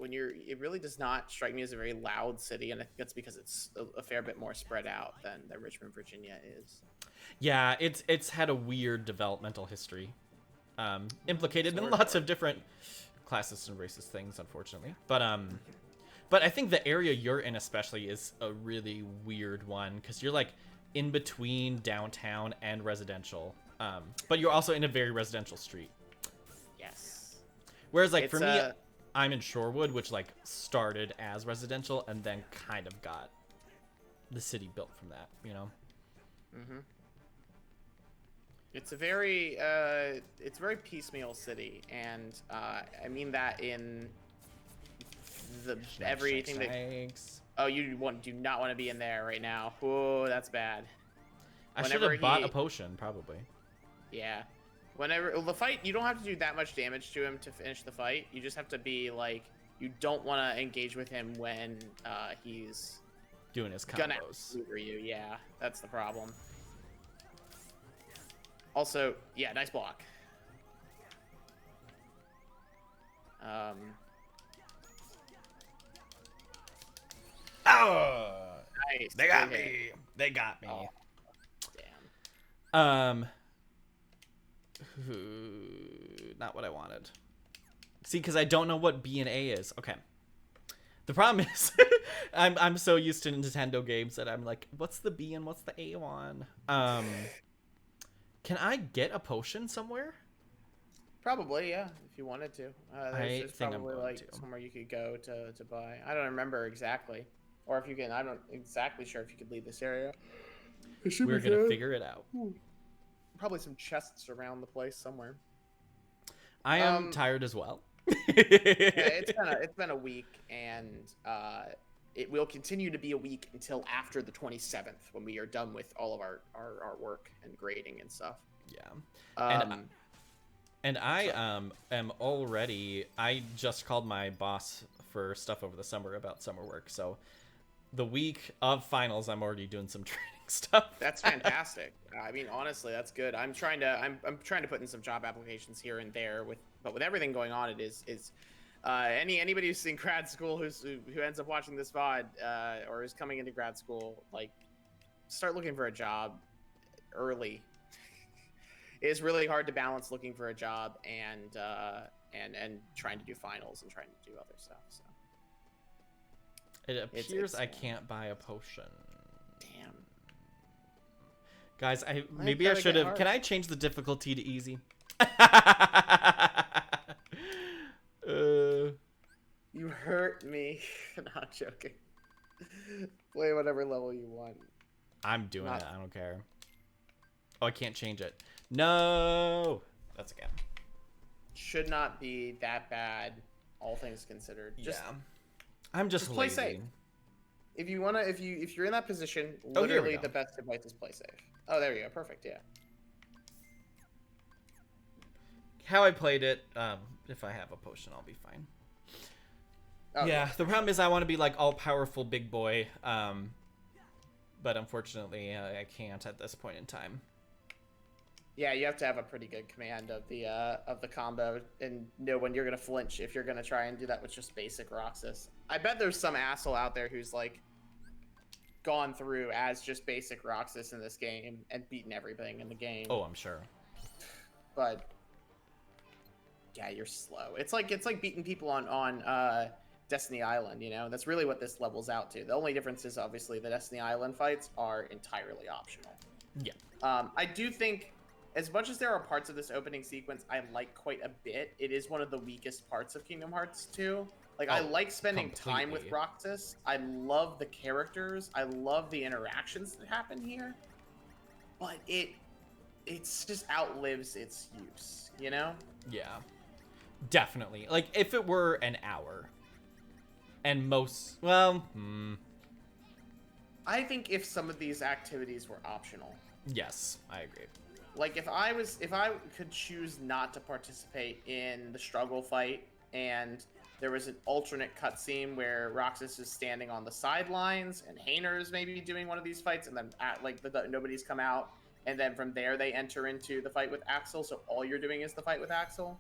it really does not strike me as a very loud city, and I think that's because it's a fair bit more spread out than Richmond, Virginia is. Yeah, it's had a weird developmental history, implicated in lots of different classist and racist things, unfortunately. But I think the area you're in especially is a really weird one because you're like in between downtown and residential, but you're also in a very residential street. Yes. Whereas like for me, I'm in Shorewood, which like started as residential and then kind of got the city built from that, Mm-hmm. It's a very piecemeal city, and I mean that in everything that. Oh, you do not want to be in there right now. Oh, that's bad. I should have bought a potion, probably. Yeah. Whenever the fight, you don't have to do that much damage to him to finish the fight. You just have to be like, you don't want to engage with him when he's Doing his gonna combos. outlure you. Yeah, that's the problem. Also, yeah, nice block. Oh, Nice. they got Good hit. me. They got me. Oh, damn. Not what I wanted. See, because I don't know what B and A is. Okay. The problem is, I'm so used to Nintendo games that I'm like, what's the B and what's the A one? Can I get a potion somewhere? Probably, yeah, if you wanted to. There's think I'm probably going like to. somewhere you could go to buy. I don't remember exactly, or if you can. I'm not exactly sure if you could leave this area. We're gonna figure it out. Probably some chests around the place somewhere. I am tired as well. Yeah, it's been a week, and it will continue to be a week until after the 27th when we are done with all of our work and grading and stuff. Yeah. And I am already. I just called my boss for stuff over the summer about summer work. So the week of finals, I'm already doing some training stuff. That's fantastic. I mean, honestly, that's good. I'm trying to put in some job applications here and there but with everything going on, it is anybody who's in grad school who ends up watching this VOD or is coming into grad school, like, start looking for a job early. It is really hard to balance looking for a job and trying to do finals and trying to do other stuff. So It appears I it's can't buy a potion. damn. Guys, maybe I gotta should get have. hard. Can I change the difficulty to easy? You hurt me. Not joking. Play whatever level you want. I'm doing it. I don't care. Oh, I can't change it. No, that's okay. Should not be that bad, all things considered. Just, yeah, I'm just play lazy. safe. If you wanna, if you're in that position, Oh, here we literally go. the best advice is play safe. Oh, there you go. Perfect. Yeah. How I played it, if I have a potion, I'll be fine. Oh, Yeah, the problem is I want to be like all powerful big boy, but unfortunately I can't at this point in time. Yeah, you have to have a pretty good command of the combo and know when you're gonna flinch if you're gonna try and do that with just basic Roxas. I bet there's some asshole out there who's like gone through as just basic Roxas in this game and beaten everything in the game. Oh, I'm sure. But yeah, you're slow. It's like beating people on Destiny Island, you know? That's really what this levels out to. The only difference is obviously the Destiny Island fights are entirely optional. Yeah. I do think, as much as there are parts of this opening sequence I like quite a bit, it is one of the weakest parts of Kingdom Hearts 2. Like, I like spending time with completely. Roxas. I love the characters. I love the interactions that happen here. But it's just outlives its use, you know? Yeah. Definitely. Like, if it were an hour. And I think if some of these activities were optional, yes, I agree. like if I could choose not to participate in the struggle fight and there was an alternate cutscene where Roxas is standing on the sidelines and Hayner is maybe doing one of these fights, and then nobody's come out, and then from there they enter into the fight with Axel, so all you're doing is the fight with Axel.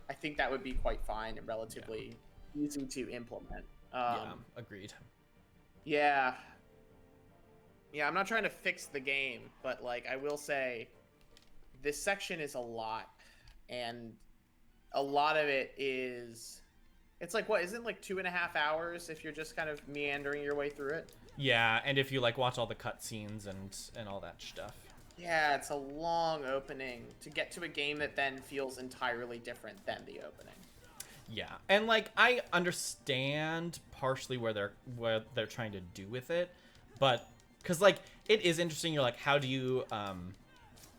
I think that would be quite fine and relatively easy to implement. Yeah, agreed. Yeah, I'm not trying to fix the game, but like I will say, this section is a lot, and a lot of it is. It's like, what, isn't it like 2.5 hours if you're just kind of meandering your way through it? Yeah, and if you like watch all the cutscenes and all that stuff. Yeah, it's a long opening to get to a game that then feels entirely different than the opening. Yeah, and like I understand partially what they're trying to do with it, but because like it is interesting. You're like, how do you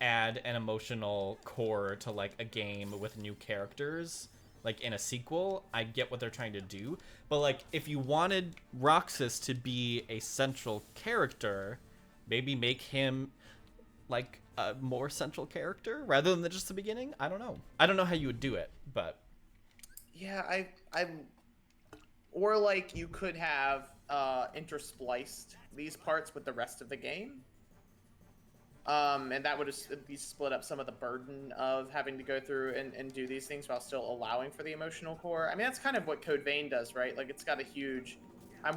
add an emotional core to like a game with new characters? Like in a sequel, I get what they're trying to do, but like if you wanted Roxas to be a central character, maybe make him like a more central character rather than just the beginning. I don't know how you would do it, but Yeah, I or like you could have interspliced these parts with the rest of the game. And that would at least split up some of the burden of having to go through and do these things while still allowing for the emotional core. I mean, that's kind of what Code Vein does, right? Like, it's got a huge...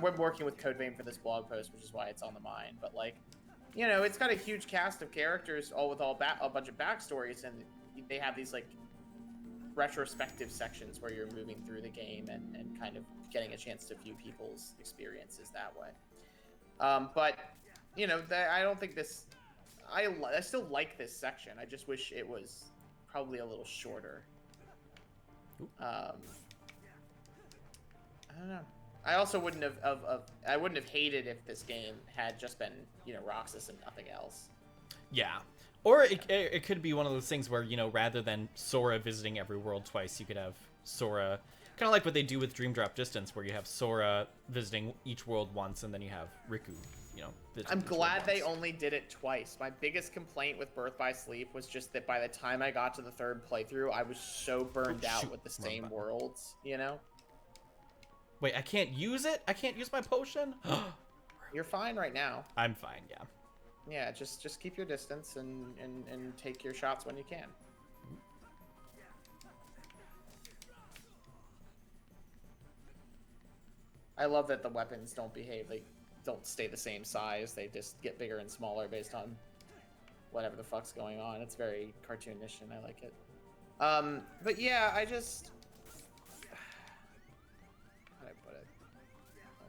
we're working with Code Vein for this blog post, which is why it's on the mind. But, like, you know, it's got a huge cast of characters, all with a bunch of backstories, and they have these, like, retrospective sections where you're moving through the game and kind of getting a chance to view people's experiences that way. But, you know, I don't think this... I still like this section. I just wish it was probably a little shorter. I don't know. I also wouldn't have I wouldn't have hated if this game had just been, you know, Roxas and nothing else. yeah. Or it could be one of those things where, you know, rather than Sora visiting every world twice, you could have Sora, kind of like what they do with Dream Drop Distance, where you have Sora visiting each world once, and then you have Riku, you know. I'm glad they only did it twice. My biggest complaint with Birth by Sleep was just that by the time I got to the third playthrough, I was so burned out with the same worlds, you know? Wait, I can't use it? I can't use my potion? You're fine right now. I'm fine, yeah. Yeah, just keep your distance and take your shots when you can. I love that the weapons don't behave. They don't stay the same size. They just get bigger and smaller based on whatever the fuck's going on. It's very cartoonish and I like it. But yeah, I just... How do I put it?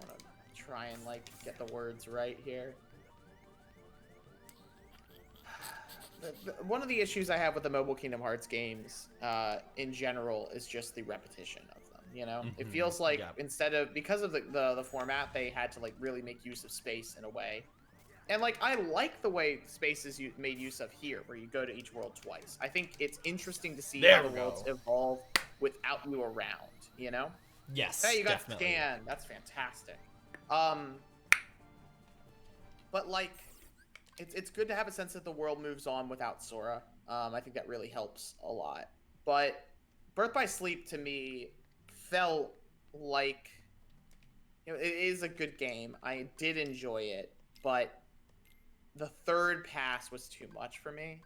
I want to try and, like, get the words right here. One of the issues I have with the mobile Kingdom Hearts games in general is just the repetition of them, you know? It feels like instead of, because of the format, they had to, like, really make use of space in a way. And, like, I like the way space is made use of here, where you go to each world twice. I think it's interesting to see how the worlds evolve without you around, you know? Yes, hey, you got definitely. Scan. That's fantastic. But, like... It's good to have a sense that the world moves on without Sora. I think that really helps a lot. But Birth by Sleep, to me, felt like... You know, it is a good game. I did enjoy it. But the third pass was too much for me.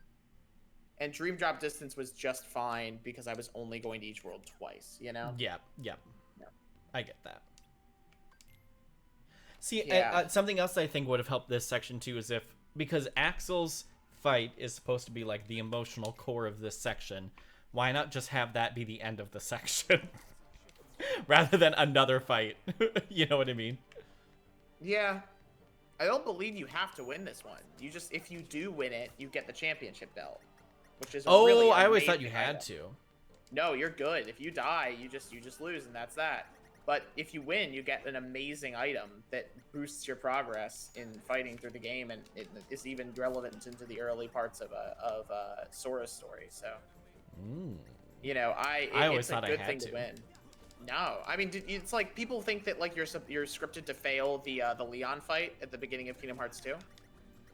And Dream Drop Distance was just fine because I was only going to each world twice, you know? Yeah. I get that. See, Yeah. something else I think would have helped this section, too, is if... Because Axel's fight is supposed to be, like, the emotional core of this section. Why not just have that be the end of the section? Rather than another fight. You know what I mean? Yeah. I don't believe you have to win this one. You just, if you do win it, you get the championship belt. Which is a really I always thought you amazing had item. to. No, you're good. If you die, you just lose, and that's that. But if you win, you get an amazing item that boosts your progress in fighting through the game, and it is even relevant into the early parts of Sora's story. So, you know, I always it's a thought I good had thing to. to win. No, I mean, it's like people think that like you're scripted to fail the Leon fight at the beginning of Kingdom Hearts 2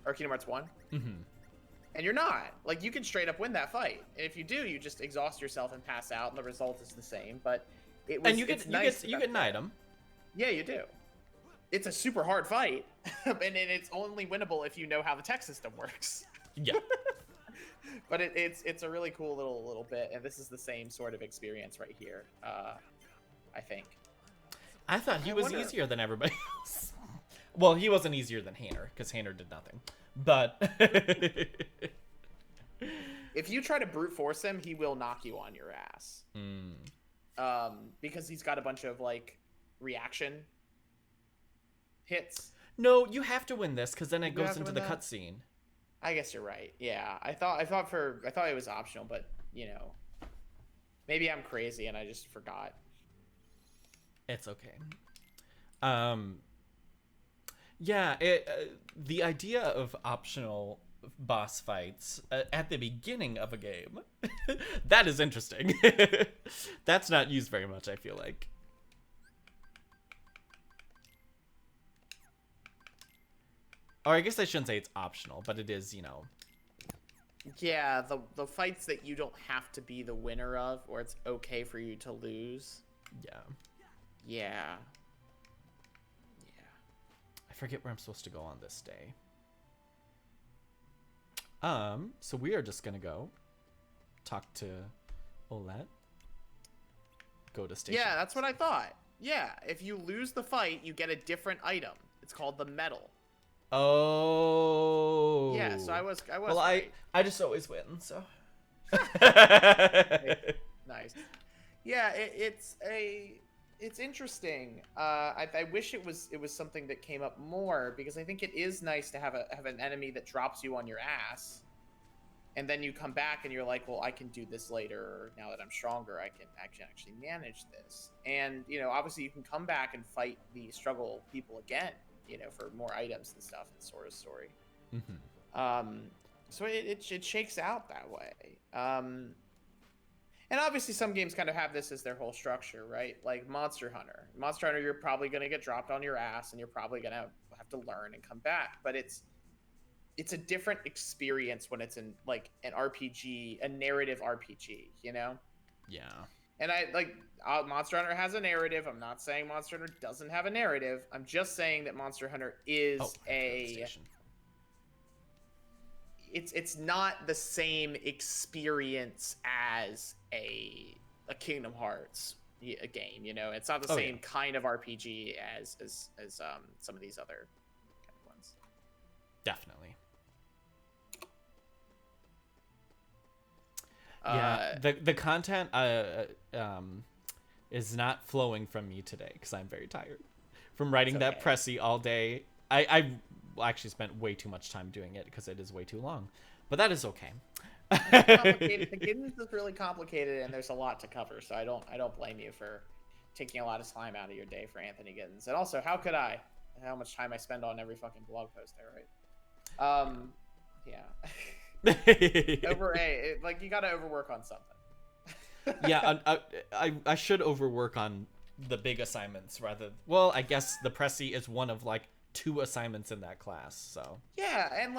or Kingdom Hearts 1. And you're not. Like, you can straight up win that fight. And if you do, you just exhaust yourself and pass out, and the result is the same. But it was, And you get an item. Yeah, you do. It's a super hard fight, and it's only winnable if you know how the tech system works. Yeah. But it's a really cool little bit, and this is the same sort of experience right here. I think. I thought he I was wonder- easier than everybody else. Well, he wasn't easier than Hainer, because Hainer did nothing. But... If you try to brute force him, he will knock you on your ass. Because he's got a bunch of, like, reaction hits. No, you have to win this, because then it You goes have to into win the that? cutscene. I guess you're right. Yeah, I thought it was optional, but you know, maybe I'm crazy and I just forgot. It's okay. Yeah, the idea of optional boss fights at the beginning of a game, that is interesting. That's not used very much, I feel like. Or I guess I shouldn't say it's optional, but it is, you know, Yeah, the fights that you don't have to be the winner of, or it's okay for you to lose. Yeah. Yeah. I forget where I'm supposed to go on this day. So we are just gonna go talk to Olette. Go to station. Yeah, that's what I thought. Yeah, if you lose the fight, you get a different item. It's called the medal. Oh. Yeah, so I was Well, right. I just always win, so. Nice. Yeah, it's interesting. I wish it was something that came up more, because I think it is nice to have an enemy that drops you on your ass, and then you come back and you're like, well, I can do this later. Or now that I'm stronger, I can actually manage this. And obviously you can come back and fight the struggle people again, for more items and stuff in Sora's story. Mm-hmm. So it shakes out that way. And obviously some games kind of have this as their whole structure, right? Like Monster Hunter. Monster Hunter, you're probably going to get dropped on your ass, and you're probably going to have to learn and come back. But it's a different experience when it's in like an RPG, a narrative RPG, Yeah. And Monster Hunter has a narrative. I'm not saying Monster Hunter doesn't have a narrative. I'm just saying that Monster Hunter is it's not the same experience as a Kingdom Hearts a game, It's not the same kind of RPG as some of these other kind of ones. Definitely. Yeah, the content is not flowing from me today because I'm very tired from writing that Pressy all day. I actually spent way too much time doing it because it is way too long, but that is okay. The game is really complicated, and there's a lot to cover, so I don't blame you for taking a lot of time out of your day for Anthony Giddens. And also, how could I? How much time I spend on every fucking blog post there, right? Yeah. You gotta overwork on something. Yeah, I should overwork on the big assignments rather. Well, I guess the Pressy is one of like 2 assignments in that class, so. Yeah, and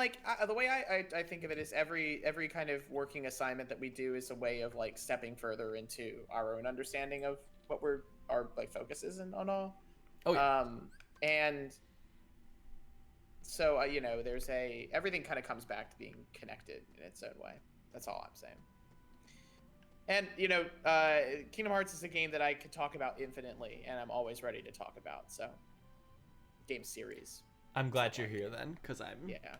the way I think of it is every kind of working assignment that we do is a way of like stepping further into our own understanding of what our like focus is on all. Oh yeah. And so there's everything kind of comes back to being connected in its own way. That's all I'm saying. And Kingdom Hearts is a game that I could talk about infinitely, and I'm always ready to talk about. So, game series. I'm glad you're here then, because I'm. Yeah.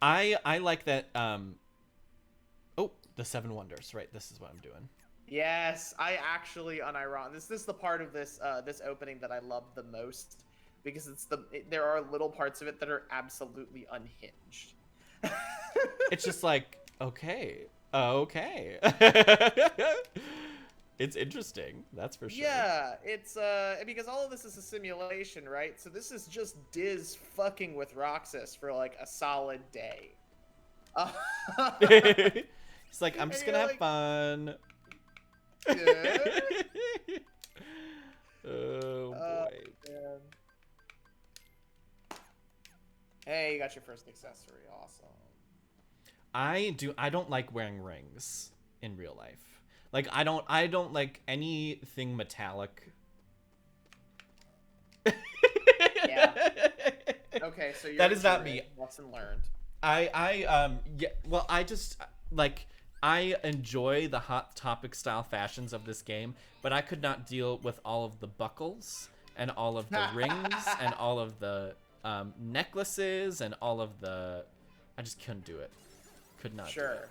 I like that. Oh, the 7 Wonders. Right, this is what I'm doing. Yes, I actually This is the part of this opening that I love the most, because there are little parts of it that are absolutely unhinged. It's just like, okay. It's interesting, that's for sure. Yeah, it's because all of this is a simulation, right? So this is just Diz fucking with Roxas for like a solid day. It's like, I'm just gonna have fun. Yeah. Oh boy. Man. Hey, you got your first accessory. Awesome. I don't like wearing rings in real life. Like I don't like anything metallic. Yeah. Okay, so that is not me. Lesson learned. Yeah, well, I just like, I enjoy the Hot Topic style fashions of this game, but I could not deal with all of the buckles and all of the rings and all of the necklaces and all of the. I just couldn't do it. Could not. Sure. Do it.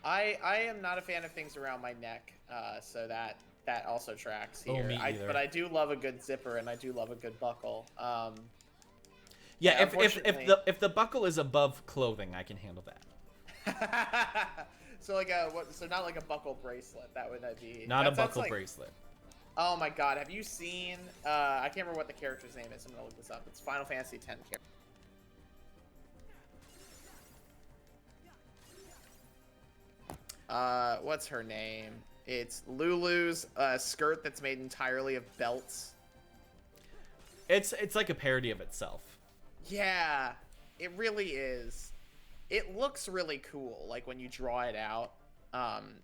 I am not a fan of things around my neck, so that also tracks here. Oh, me either. But I do love a good zipper, and I do love a good buckle. Yeah, if the buckle is above clothing, I can handle that. So so not like a buckle bracelet. That would be not a buckle bracelet. Oh my god, have you seen I can't remember what the character's name is. I'm gonna look this up. It's Final Fantasy X character. What's her name? It's Lulu's skirt that's made entirely of belts. It's like a parody of itself. Yeah, it really is. it looks really cool. Like when you draw it out,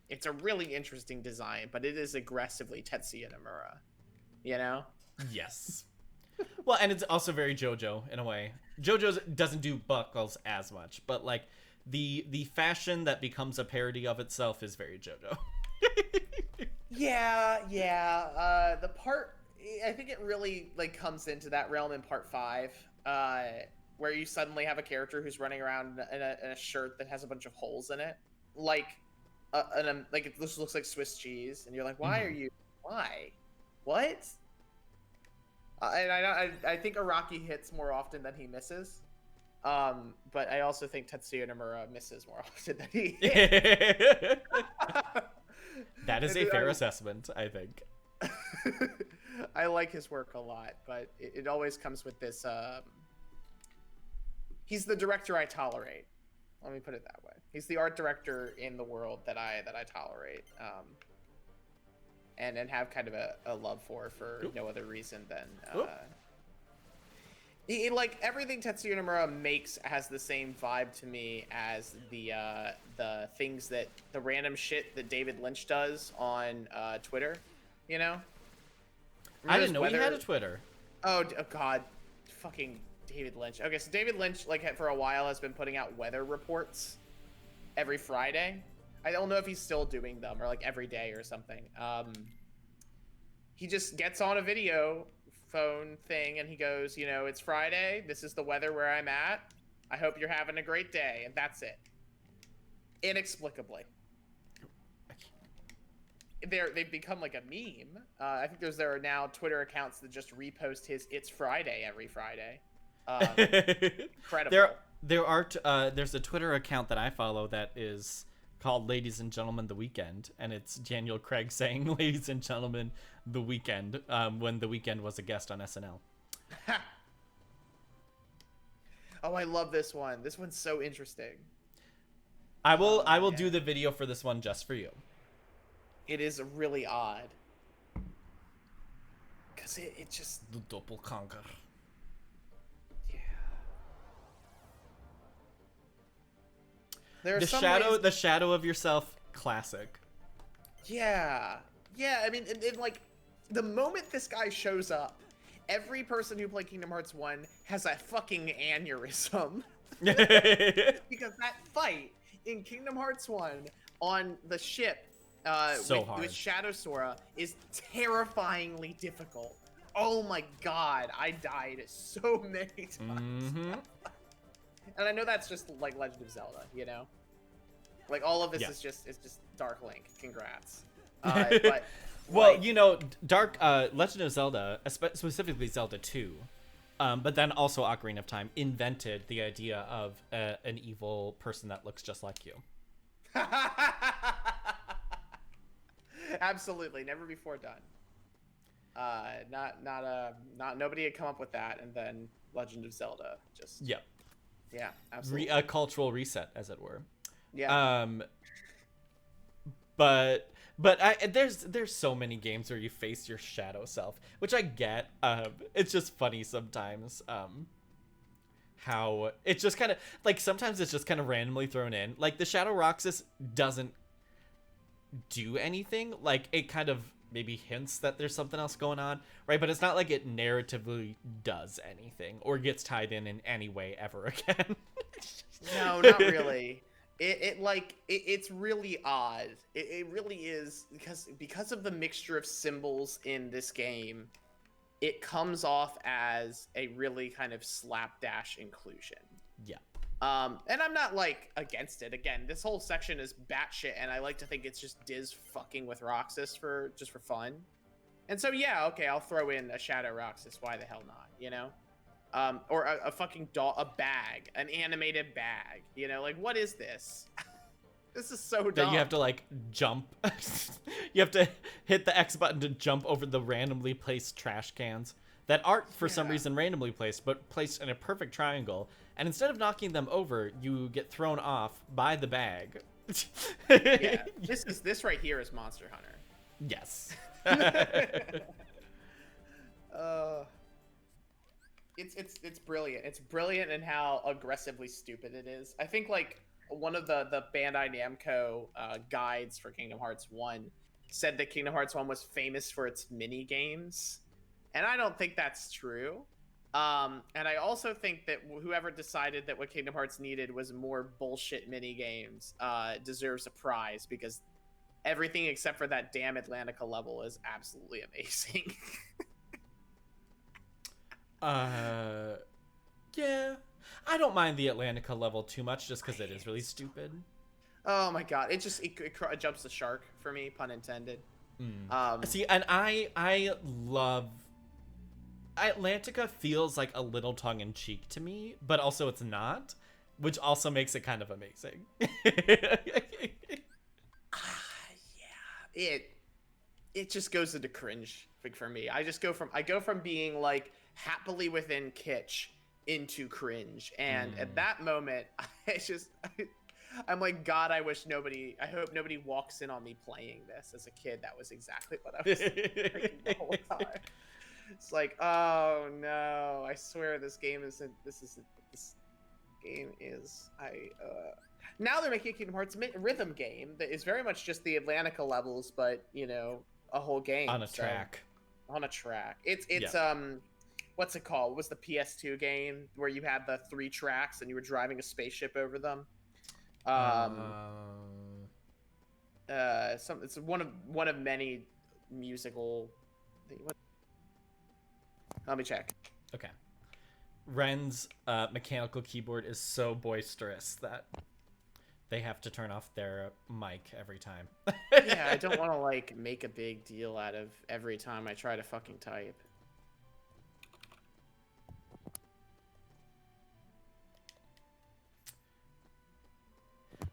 it's a really interesting design, but it is aggressively Tetsuya Nomura, you know? Yes. Well, and it's also very JoJo in a way. JoJo doesn't do buckles as much, but like the fashion that becomes a parody of itself is very JoJo. Yeah. The part, I think it really like comes into that realm in part 5, where you suddenly have a character who's running around in a shirt that has a bunch of holes in it, like like it just looks like Swiss cheese, and you're like, why are you? Why? What? And I think Araki hits more often than he misses. But I also think Tetsuya Nomura misses more often than he hits. That is a fair assessment, I think. I like his work a lot, but it always comes with this. He's the director I tolerate. Let me put it that way. He's the art director in the world that I tolerate. And have kind of a love for no other reason than like everything Tetsuya Nomura makes has the same vibe to me as the things that the random shit that David Lynch does on Twitter, you know? I didn't know he had a Twitter. Oh God, fucking David Lynch. Okay, so David Lynch like for a while has been putting out weather reports every Friday. I don't know if he's still doing them or like every day or something. He just gets on a video phone thing and he goes, you know, it's Friday. This is the weather where I'm at. I hope you're having a great day. And that's it. Inexplicably. They've become like a meme. I think there are now Twitter accounts that just repost his "It's Friday" every Friday. Incredible. There's a Twitter account that I follow that is called "Ladies and Gentlemen, the Weekend," and it's Daniel Craig saying "Ladies and Gentlemen, the Weekend" when the Weekend was a guest on SNL. Oh, I love this one. This one's so interesting. I will do the video for this one just for you. It is really odd. Because it just... The doppelganger. Yeah. The shadow of yourself, classic. Yeah. Yeah, I mean, and like, the moment this guy shows up, every person who played Kingdom Hearts 1 has a fucking aneurysm. Because that fight in Kingdom Hearts 1 on the ship with Shadow Sora is terrifyingly difficult. Oh my god, I died so many times. And I know that's just like Legend of Zelda, you know? Like all of this is just Dark Link. Congrats. But well, like, you know, Legend of Zelda, specifically Zelda 2, but then also Ocarina of Time, invented the idea of an evil person that looks just like you. Absolutely, never before done. Nobody had come up with that, and then Legend of Zelda just. Yeah, absolutely. A cultural reset, as it were. Yeah. But there's so many games where you face your shadow self, which I get. It's just funny sometimes. How it's just kind of like sometimes it's just kind of randomly thrown in. Like the Shadow Roxas doesn't do anything. Like it kind of maybe hints that there's something else going on, right? But it's not like it narratively does anything or gets tied in any way ever again. No, not really. It's really odd. It really is because of the mixture of symbols in this game. It comes off as a really kind of slapdash inclusion. Yeah. And I'm not like against it. Again, this whole section is batshit, and I like to think it's just Diz fucking with Roxas for fun. And so yeah, okay, I'll throw in a Shadow Roxas. Why the hell not? You know? Or a fucking doll, a bag, an animated bag. You know, like what is this? This is so dumb. That you have to like jump. You have to hit the X button to jump over the randomly placed trash cans that aren't for some reason randomly placed, but placed in a perfect triangle. And instead of knocking them over, you get thrown off by the bag. Yeah, this right here is Monster Hunter. Yes. it's brilliant. It's brilliant in how aggressively stupid it is. I think like one of the Bandai Namco guides for Kingdom Hearts 1 said that Kingdom Hearts 1 was famous for its mini games, and I don't think that's true. And I also think that whoever decided that what Kingdom Hearts needed was more bullshit mini games deserves a prize, because everything except for that damn Atlantica level is absolutely amazing. Yeah, I don't mind the Atlantica level too much just because it is really stupid. Oh my god, it jumps the shark for me, pun intended. See, and I love Atlantica. Feels like a little tongue-in-cheek to me, but also it's not, which also makes it kind of amazing. Yeah, it just goes into cringe for me. I go from being like happily within kitsch into cringe, and at that moment I'm like, God, I hope nobody walks in on me playing this. As a kid, that was exactly what I was thinking the whole time. It's like, oh no, I swear this game is now they're making a Kingdom Hearts rhythm game that is very much just the Atlantica levels, but a whole game on a track. It's what's it called? What was the PS2 game where you had the 3 tracks and you were driving a spaceship over them? It's one of many musical. Let me check. Okay. Ren's mechanical keyboard is so boisterous that they have to turn off their mic every time. Yeah, I don't want to like make a big deal out of every time I try to fucking type.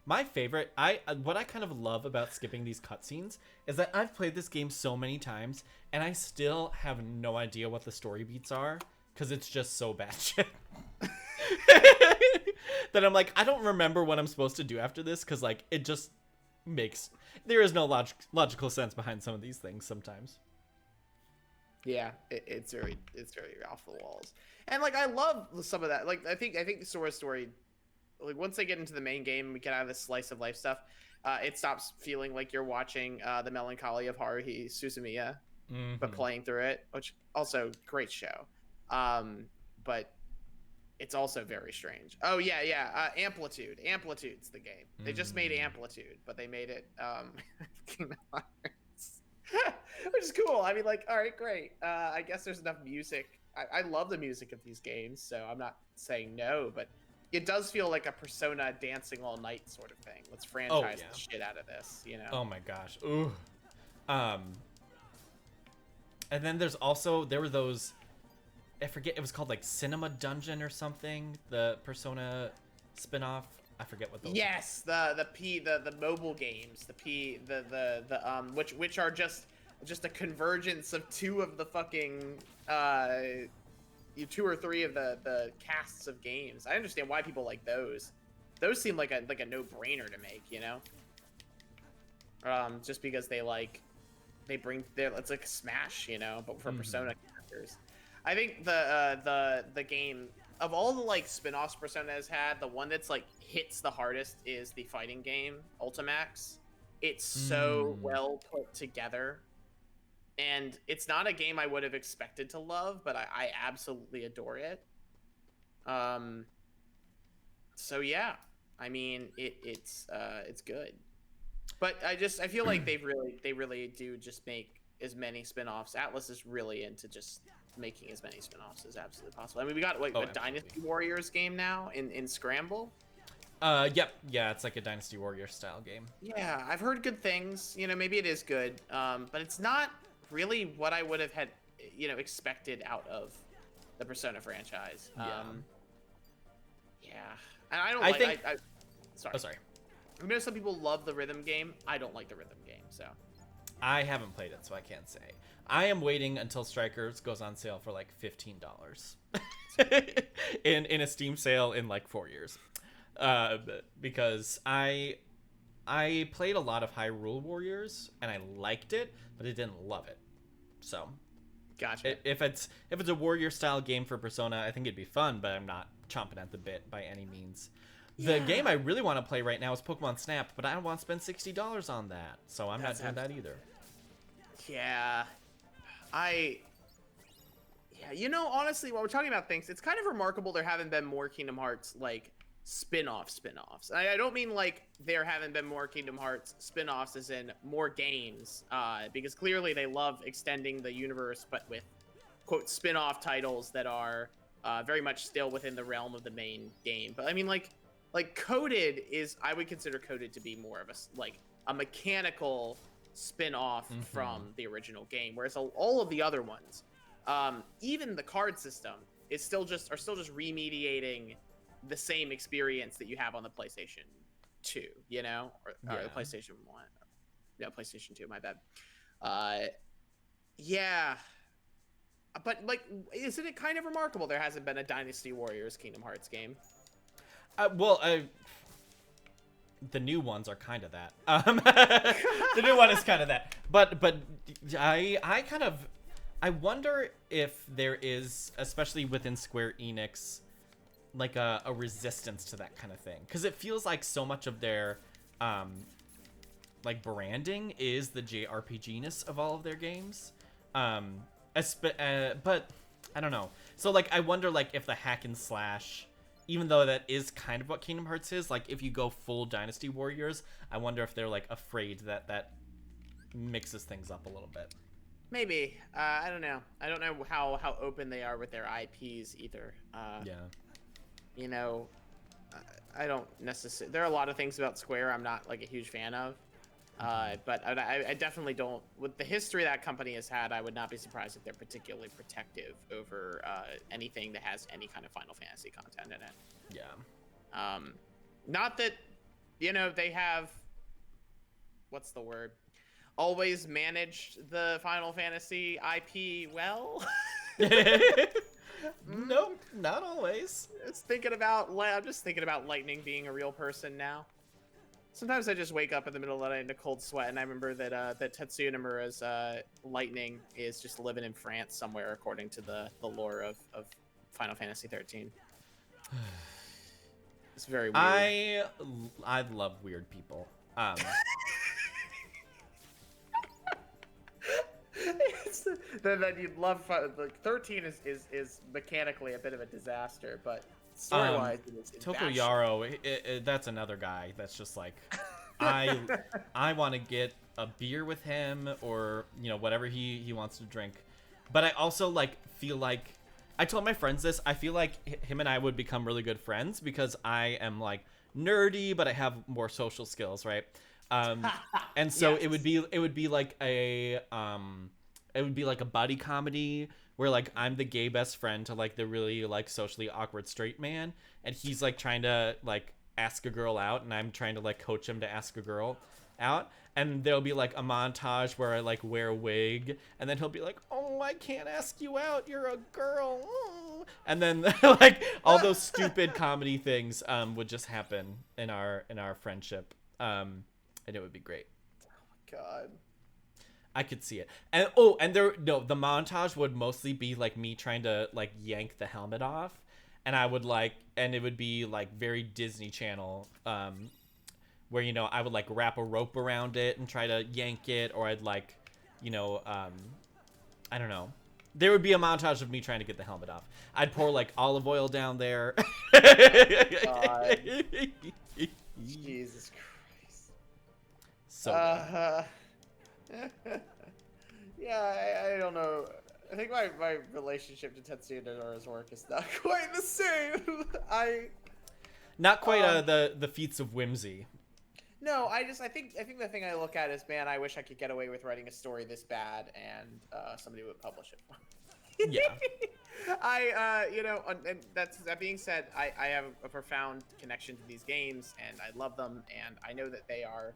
My favorite, what I kind of love about skipping these cutscenes is that I've played this game so many times and I still have no idea what the story beats are because it's just so batshit. That I'm like, I don't remember what I'm supposed to do after this because like it just there is no logical sense behind some of these things sometimes. Yeah, it's very off the walls, and like I love some of that. Like I think the Sora story, like once they get into the main game and we get out of this slice of life stuff, it stops feeling like you're watching the melancholy of Haruhi Suzumiya, but playing through it, which also great show, but it's also very strange. Oh yeah, Amplitude's the game. They just made Amplitude, but they made it Kingdom Hearts. Which is cool. I mean, like, all right, great. I guess there's enough music. I love the music of these games, so I'm not saying no, but it does feel like a Persona Dancing All Night sort of thing. Let's franchise the shit out of this, Oh my gosh. Ooh. And then there were those, I forget, it was called like Cinema Dungeon or something, the Persona spin-off. I forget what those Yes, the mobile games, which are just a convergence of two of the fucking 2 or 3 of the casts of games. I understand why people like those. Those seem like a no-brainer to make, just because it's like a Smash, but for Persona characters. I think the game of all the like spin-offs Persona has had, the one that's like hits the hardest is the fighting game Ultimax. It's so well put together, and it's not a game I would have expected to love, but I absolutely adore it. So yeah, I mean it's good, but I feel like they really do just make as many spin-offs. Atlas is really into just making as many spin-offs as absolutely possible. I mean, we got a Dynasty Warriors game now in Scramble. Yep. Yeah, it's like a Dynasty Warriors style game. Yeah, I've heard good things. Maybe it is good, but it's not really what I would have had, expected out of the Persona franchise. Yeah. And I don't sorry. Oh, sorry. I know some people love the rhythm game. I don't like the rhythm game, so. I haven't played it, so I can't say. I am waiting until Strikers goes on sale for like $15 in a Steam sale in like 4 years, because I played a lot of Hyrule Warriors and I liked it, but I didn't love it. So Gotcha. If it's a warrior style game for Persona, I think it'd be fun, but I'm not chomping at the bit by any means. The game I really want to play right now is Pokemon Snap, but I don't want to spend $60 on that, so I'm not doing that either. Yeah. You know, honestly, while we're talking about things, it's kind of remarkable there haven't been more Kingdom Hearts, like, spin-offs. I don't mean, like, there haven't been more Kingdom Hearts spin-offs as in more games, because clearly they love extending the universe, but with, quote, spin-off titles that are very much still within the realm of the main game. But, I mean, like Coded is, I would consider Coded to be more of a mechanical spin-off from the original game, whereas all of the other ones, even the card system is still just remediating the same experience that you have on the PlayStation 2, you know, or the PlayStation 1. No, PlayStation 2, my bad. Yeah. But, like, isn't it kind of remarkable there hasn't been a Dynasty Warriors Kingdom Hearts game? The new ones are kind of that. The new one is kind of that. But I wonder if there is, especially within Square Enix, like a resistance to that kind of thing, because it feels like so much of their like branding is the JRPG-ness of all of their games. But I don't know. So like I wonder like if the hack and slash, even though that is kind of what Kingdom Hearts is, like if you go full Dynasty Warriors, I wonder if they're like afraid that mixes things up a little bit. Maybe. I don't know. I don't know how open they are with their IPs either. Yeah. You know, I don't necessarily. There are a lot of things about Square I'm not like a huge fan of. But I definitely don't. With the history that company has had, I would not be surprised if they're particularly protective over anything that has any kind of Final Fantasy content in it. Yeah. Not that, you know, they have, what's the word? Always managed the Final Fantasy IP well. Nope, not always. I'm just thinking about Lightning being a real person now. Sometimes I just wake up in the middle of the night in a cold sweat, and I remember that Tetsuya Nomura's Lightning is just living in France somewhere, according to the lore of Final Fantasy 13. It's very weird. I love weird people. That you'd love. Like 13 is mechanically a bit of a disaster, but story-wise, Tokoyaro, that's another guy that's just like, I want to get a beer with him, or you know whatever he wants to drink, but I also like feel like I told my friends this. I feel like him and I would become really good friends because I am like nerdy, but I have more social skills, right? And so Yes. it would be like a buddy comedy where like I'm the gay best friend to like the really like socially awkward straight man, and he's like trying to like ask a girl out, and I'm trying to like coach him to ask a girl out, and there'll be like a montage where I like wear a wig, and then he'll be like, oh, I can't ask you out, you're a girl. And then like all those stupid comedy things would just happen in our friendship, and it would be great. God. I could see it. And the montage would mostly be like me trying to like yank the helmet off, and it would be like very Disney Channel, where you know I would like wrap a rope around it and try to yank it, or I'd like, you know, I don't know. There would be a montage of me trying to get the helmet off. I'd pour like olive oil down there. God. Jesus Christ. So yeah, I don't know. I think my relationship to Tetsuya Nomura's work is not quite the same. not quite the feats of whimsy. No, I think the thing I look at is, man, I wish I could get away with writing a story this bad, and somebody would publish it. Yeah. You know, and that being said, I have a profound connection to these games, and I love them, and I know that they are,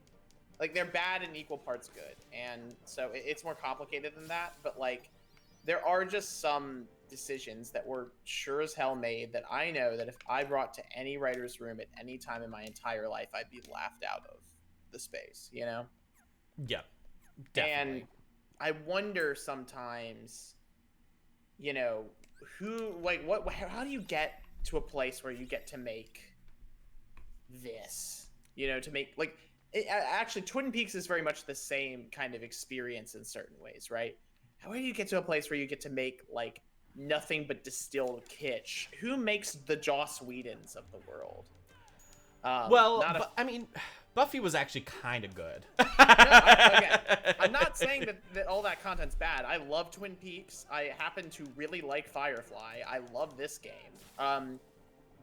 like, they're bad in equal parts good, and so it's more complicated than that, but, like, there are just some decisions that were sure as hell made that I know that if I brought to any writer's room at any time in my entire life, I'd be laughed out of the space, you know? Yeah. Definitely. And I wonder sometimes you know, who, like, how do you get to a place where you get to make this, you know, to make, like, actually, Twin Peaks is very much the same kind of experience in certain ways, right? How do you get to a place where you get to make, like, nothing but distilled kitsch? Who makes the Joss Whedons of the world? I mean, Buffy was actually kind of good. Again, I'm not saying that all that content's bad. I love Twin Peaks. I happen to really like Firefly. I love this game.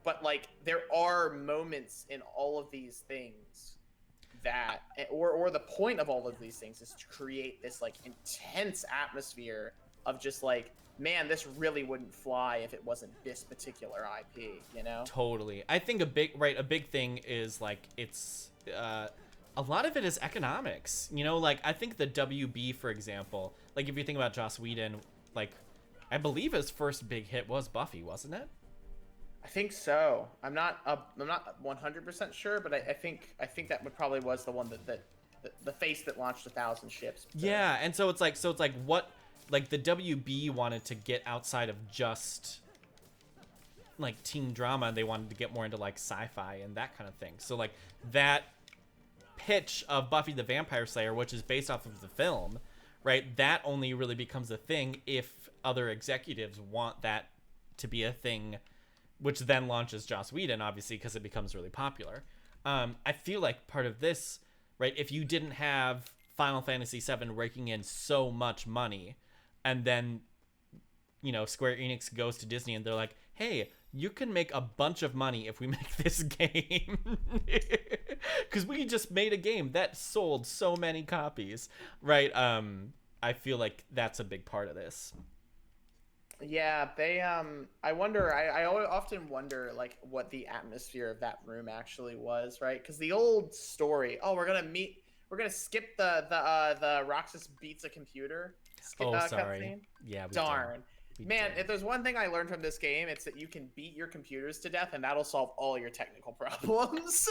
But, like, there are moments in all of these things that, or the point of all of these things is to create this, like, intense atmosphere of just, like, man, this really wouldn't fly if it wasn't this particular IP, you know? Totally. I think a big thing is, like, it's a lot of it is economics. You know, like, I think the WB, for example, like, if you think about Joss Whedon, like, I believe his first big hit was Buffy, wasn't it? I think so. I'm not 100% sure, but I think that would probably was the one that the face that launched 1,000 ships. Yeah, and so it's like what, like, the WB wanted to get outside of just, like, teen drama. They wanted to get more into, like, sci-fi and that kind of thing. So, like, that pitch of Buffy the Vampire Slayer, which is based off of the film, right, that only really becomes a thing if other executives want that to be a thing, which then launches Joss Whedon, obviously, because it becomes really popular. I feel like part of this, right, if you didn't have Final Fantasy VII raking in so much money, and then, you know, Square Enix goes to Disney and they're like, hey, you can make a bunch of money if we make this game. Because we just made a game that sold so many copies, right? I feel like that's a big part of this. Yeah, they I wonder, I often wonder, like, what the atmosphere of that room actually was, right? Because the old story, we're gonna skip the Roxas beats a computer. Sorry. Cutscene. Yeah, darn. Man, if there's one thing I learned from this game, it's that you can beat your computers to death, and that'll solve all your technical problems.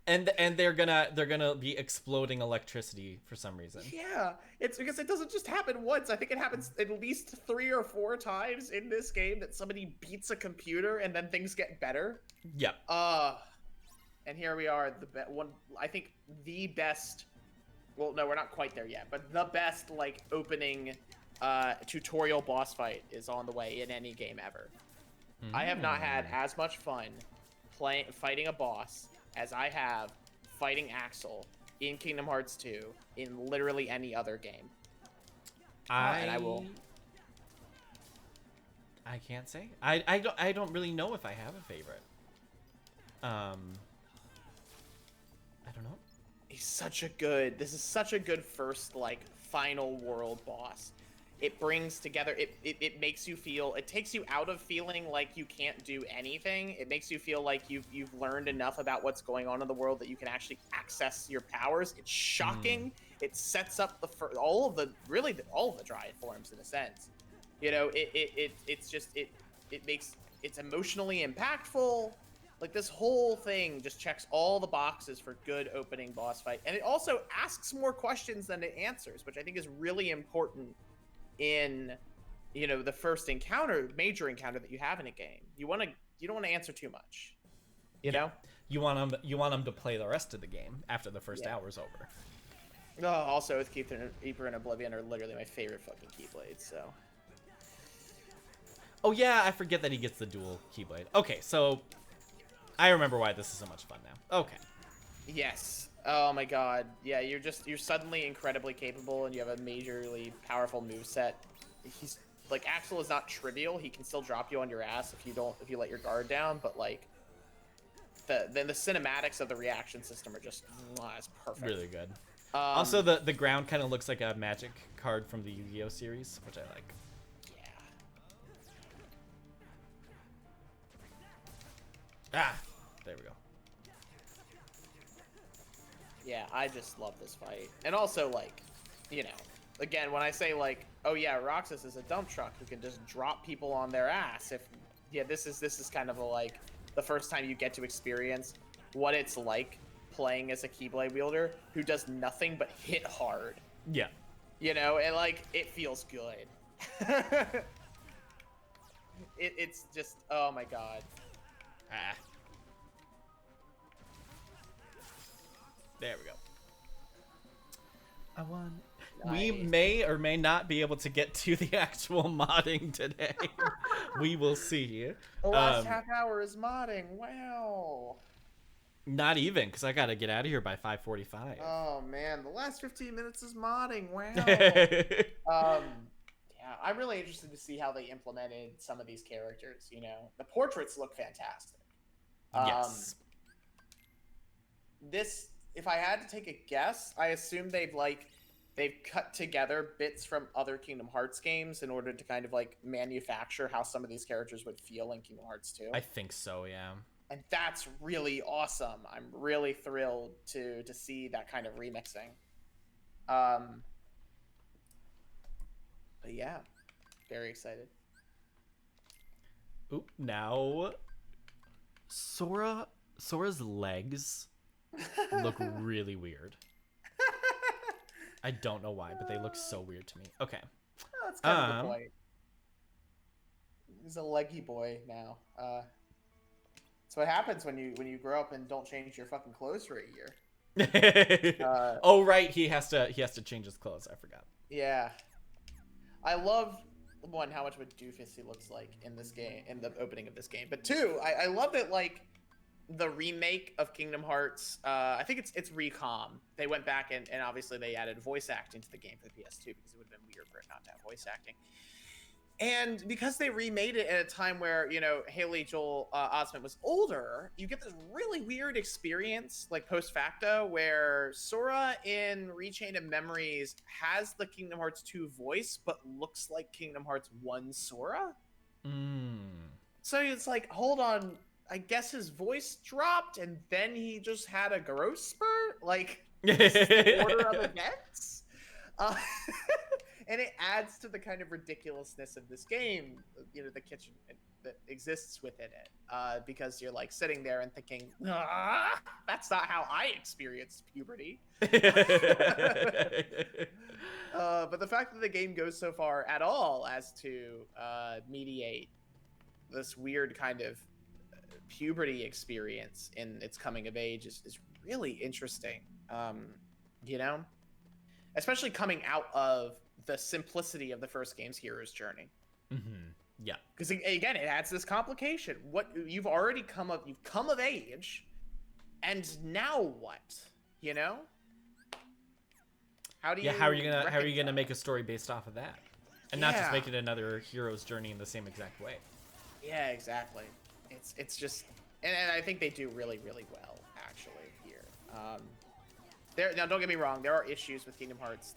And they're gonna be exploding electricity for some reason. Yeah, it's because it doesn't just happen once. I think it happens at least 3 or 4 times in this game that somebody beats a computer and then things get better. Yep. And here we are, I think the best. Well, no, we're not quite there yet, but the best, like, opening tutorial boss fight is on the way in any game ever. I have not had as much fun fighting a boss as I have fighting Axel in Kingdom Hearts 2 in literally any other game. And I will. I can't say. I don't really know if I have a favorite. I don't know. This is such a good first, like, final world boss. It brings together, it makes you feel, it takes you out of feeling like you can't do anything. It makes you feel like you've learned enough about what's going on in the world that you can actually access your powers. It's shocking. It sets up all of the Dryad forms in a sense. You know, it's emotionally impactful. Like, this whole thing just checks all the boxes for good opening boss fight. And it also asks more questions than it answers, which I think is really important in, you know, the first major encounter that you have in a game. You don't want to answer too much. You know? You want them to play the rest of the game after the first hour's over. Oh, also, with Ether and Oblivion are literally my favorite fucking Keyblades, so. Oh yeah, I forget that he gets the dual Keyblade. Okay, so I remember why this is so much fun now. Okay. Yes. Oh my god. Yeah, you're suddenly incredibly capable and you have a majorly powerful moveset. He's like, Axel is not trivial. He can still drop you on your ass if you let your guard down, but, like, the cinematics of the reaction system are just it's perfect. Really good. Also, the ground kind of looks like a magic card from the Yu-Gi-Oh series, which I like. Yeah. There we go. Yeah, I just love this fight. And also, like, you know, again, when I say, like, oh yeah, Roxas is a dump truck who can just drop people on their ass. This is kind of like the first time you get to experience what it's like playing as a Keyblade wielder who does nothing but hit hard. Yeah. You know, and, like, it feels good. It's just, oh my god. Ah. There we go. I won. We Nice. may or may not be able to get to the actual modding today. We will see. The last half hour is modding. Wow. Not even, because I gotta get out of here by 5:45. Oh man, the last 15 minutes is modding. Wow. Yeah, I'm really interested to see how they implemented some of these characters. You know, the portraits look fantastic. Yes. This, if I had to take a guess, I assume they've cut together bits from other Kingdom Hearts games in order to kind of like manufacture how some of these characters would feel in Kingdom Hearts 2. I think so, yeah. And that's really awesome. I'm really thrilled to see that kind of remixing. But yeah, very excited. Oop, now Sora's legs look really weird. I don't know why, but they look so weird to me. Okay. Oh, that's kind of the point. He's a leggy boy now. That's what happens when you grow up and don't change your fucking clothes for a year. Oh right, he has to change his clothes. I forgot. Yeah, I love one how much of a doofus he looks like in this game, in the opening of this game. But two, I love that like the remake of Kingdom Hearts. I think it's Recom. They went back and obviously they added voice acting to the game for the PS2 because it would have been weird for it not to have voice acting. And because they remade it at a time where, you know, Haley Joel Osment was older, you get this really weird experience, like post facto, where Sora in Rechain of Memories has the Kingdom Hearts 2 voice, but looks like Kingdom Hearts 1 Sora. So it's like, hold on, I guess his voice dropped, and then he just had a growth spurt? Like, this is the order of events? And it adds to the kind of ridiculousness of this game, you know, the kitchen that exists within it. Because you're like sitting there and thinking, that's not how I experienced puberty. But the fact that the game goes so far at all as to mediate this weird kind of puberty experience in its coming of age is really interesting. You know? Especially coming out of the simplicity of the first game's hero's journey. Yeah, because again, it adds this complication. What you've come of age, and now what? You know? How are you gonna make a story based off of that, and not just make it another hero's journey in the same exact way? Yeah, exactly. It's just, and I think they do really well actually here. Now don't get me wrong, there are issues with Kingdom Hearts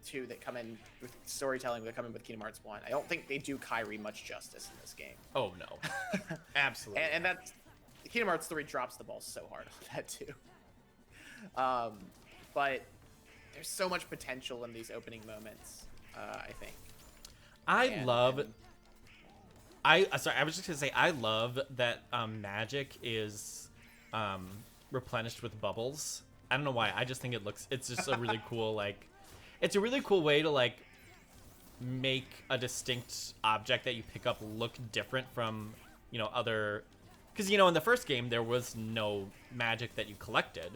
2 that come in with storytelling that come in with Kingdom Hearts 1. I don't think they do Kairi much justice in this game. Oh no. Absolutely. and that's Kingdom Hearts 3 drops the ball so hard on that too. But there's so much potential in these opening moments, I think. I was just gonna say I love that magic is replenished with bubbles. I don't know why. I just think it's just a really cool, like, it's a really cool way to, like, make a distinct object that you pick up look different from, you know, other, because, you know, in the first game, there was no magic that you collected.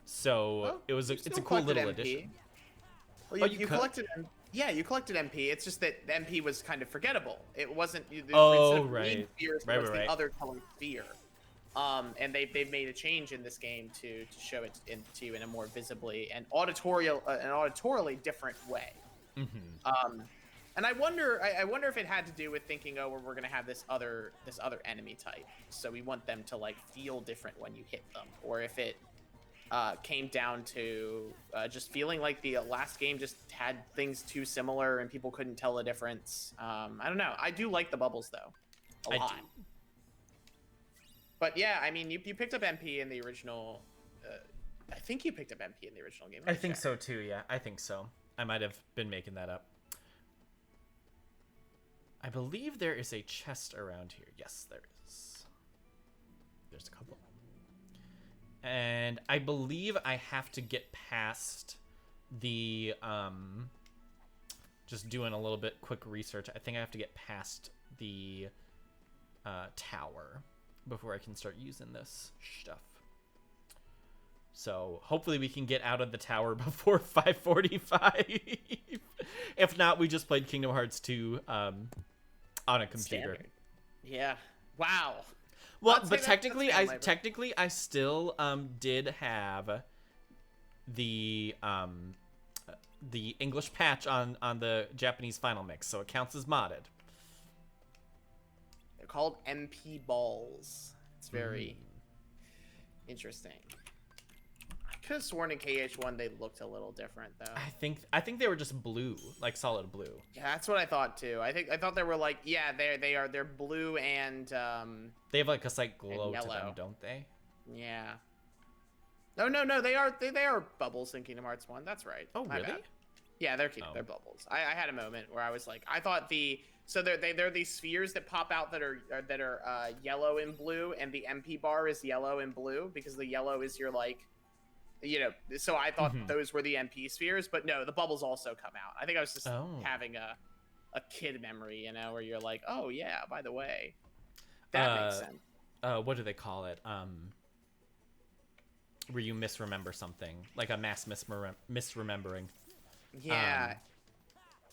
So it's a cool little addition. Well, you collected, you collected MP. It's just that the MP was kind of forgettable. It wasn't, instead of green spheres, it was the other colored sphere. And they've made a change in this game to show it to you in a more visibly and auditorially different way. And I wonder if it had to do with thinking, oh, we're gonna have this other enemy type, so we want them to like feel different when you hit them, or if it came down to just feeling like the last game just had things too similar and people couldn't tell the difference. I don't know. I do like the bubbles though, a lot. But yeah, I mean, you picked up MP in the original. I think you picked up MP in the original game. I think so too. Yeah, I think so. I might have been making that up. I believe there is a chest around here. Yes, there is. There's a couple. And I believe I have to get past the just doing a little bit quick research. I think I have to get past the tower before I can start using this stuff. So hopefully we can get out of the tower before 5:45. If not, we just played Kingdom Hearts 2 on a computer. Standard. Yeah. Wow. Well, but technically I still did have the English patch on the Japanese final mix, so it counts as modded. They're called MP balls. It's very interesting. I could have sworn in KH1 they looked a little different though. I think they were just blue, like solid blue. Yeah, that's what I thought too. I thought they were like, yeah, they're blue and They have like a slight glow to them, yellow. don't they? yeah. No, they are bubbles in Kingdom Hearts 1. That's right. Oh, My really? bad. Yeah, they're Oh. they're bubbles. I had a moment where I was like, I thought they're these spheres that pop out that are yellow and blue, and the MP bar is yellow and blue because the yellow is your like, so I thought those were the MP spheres, but no, the bubbles also come out. I think I was just having a kid memory, where you're like, oh yeah, by the way, that makes sense. What do they call it? Where you misremember something, like a mass misremembering. Yeah.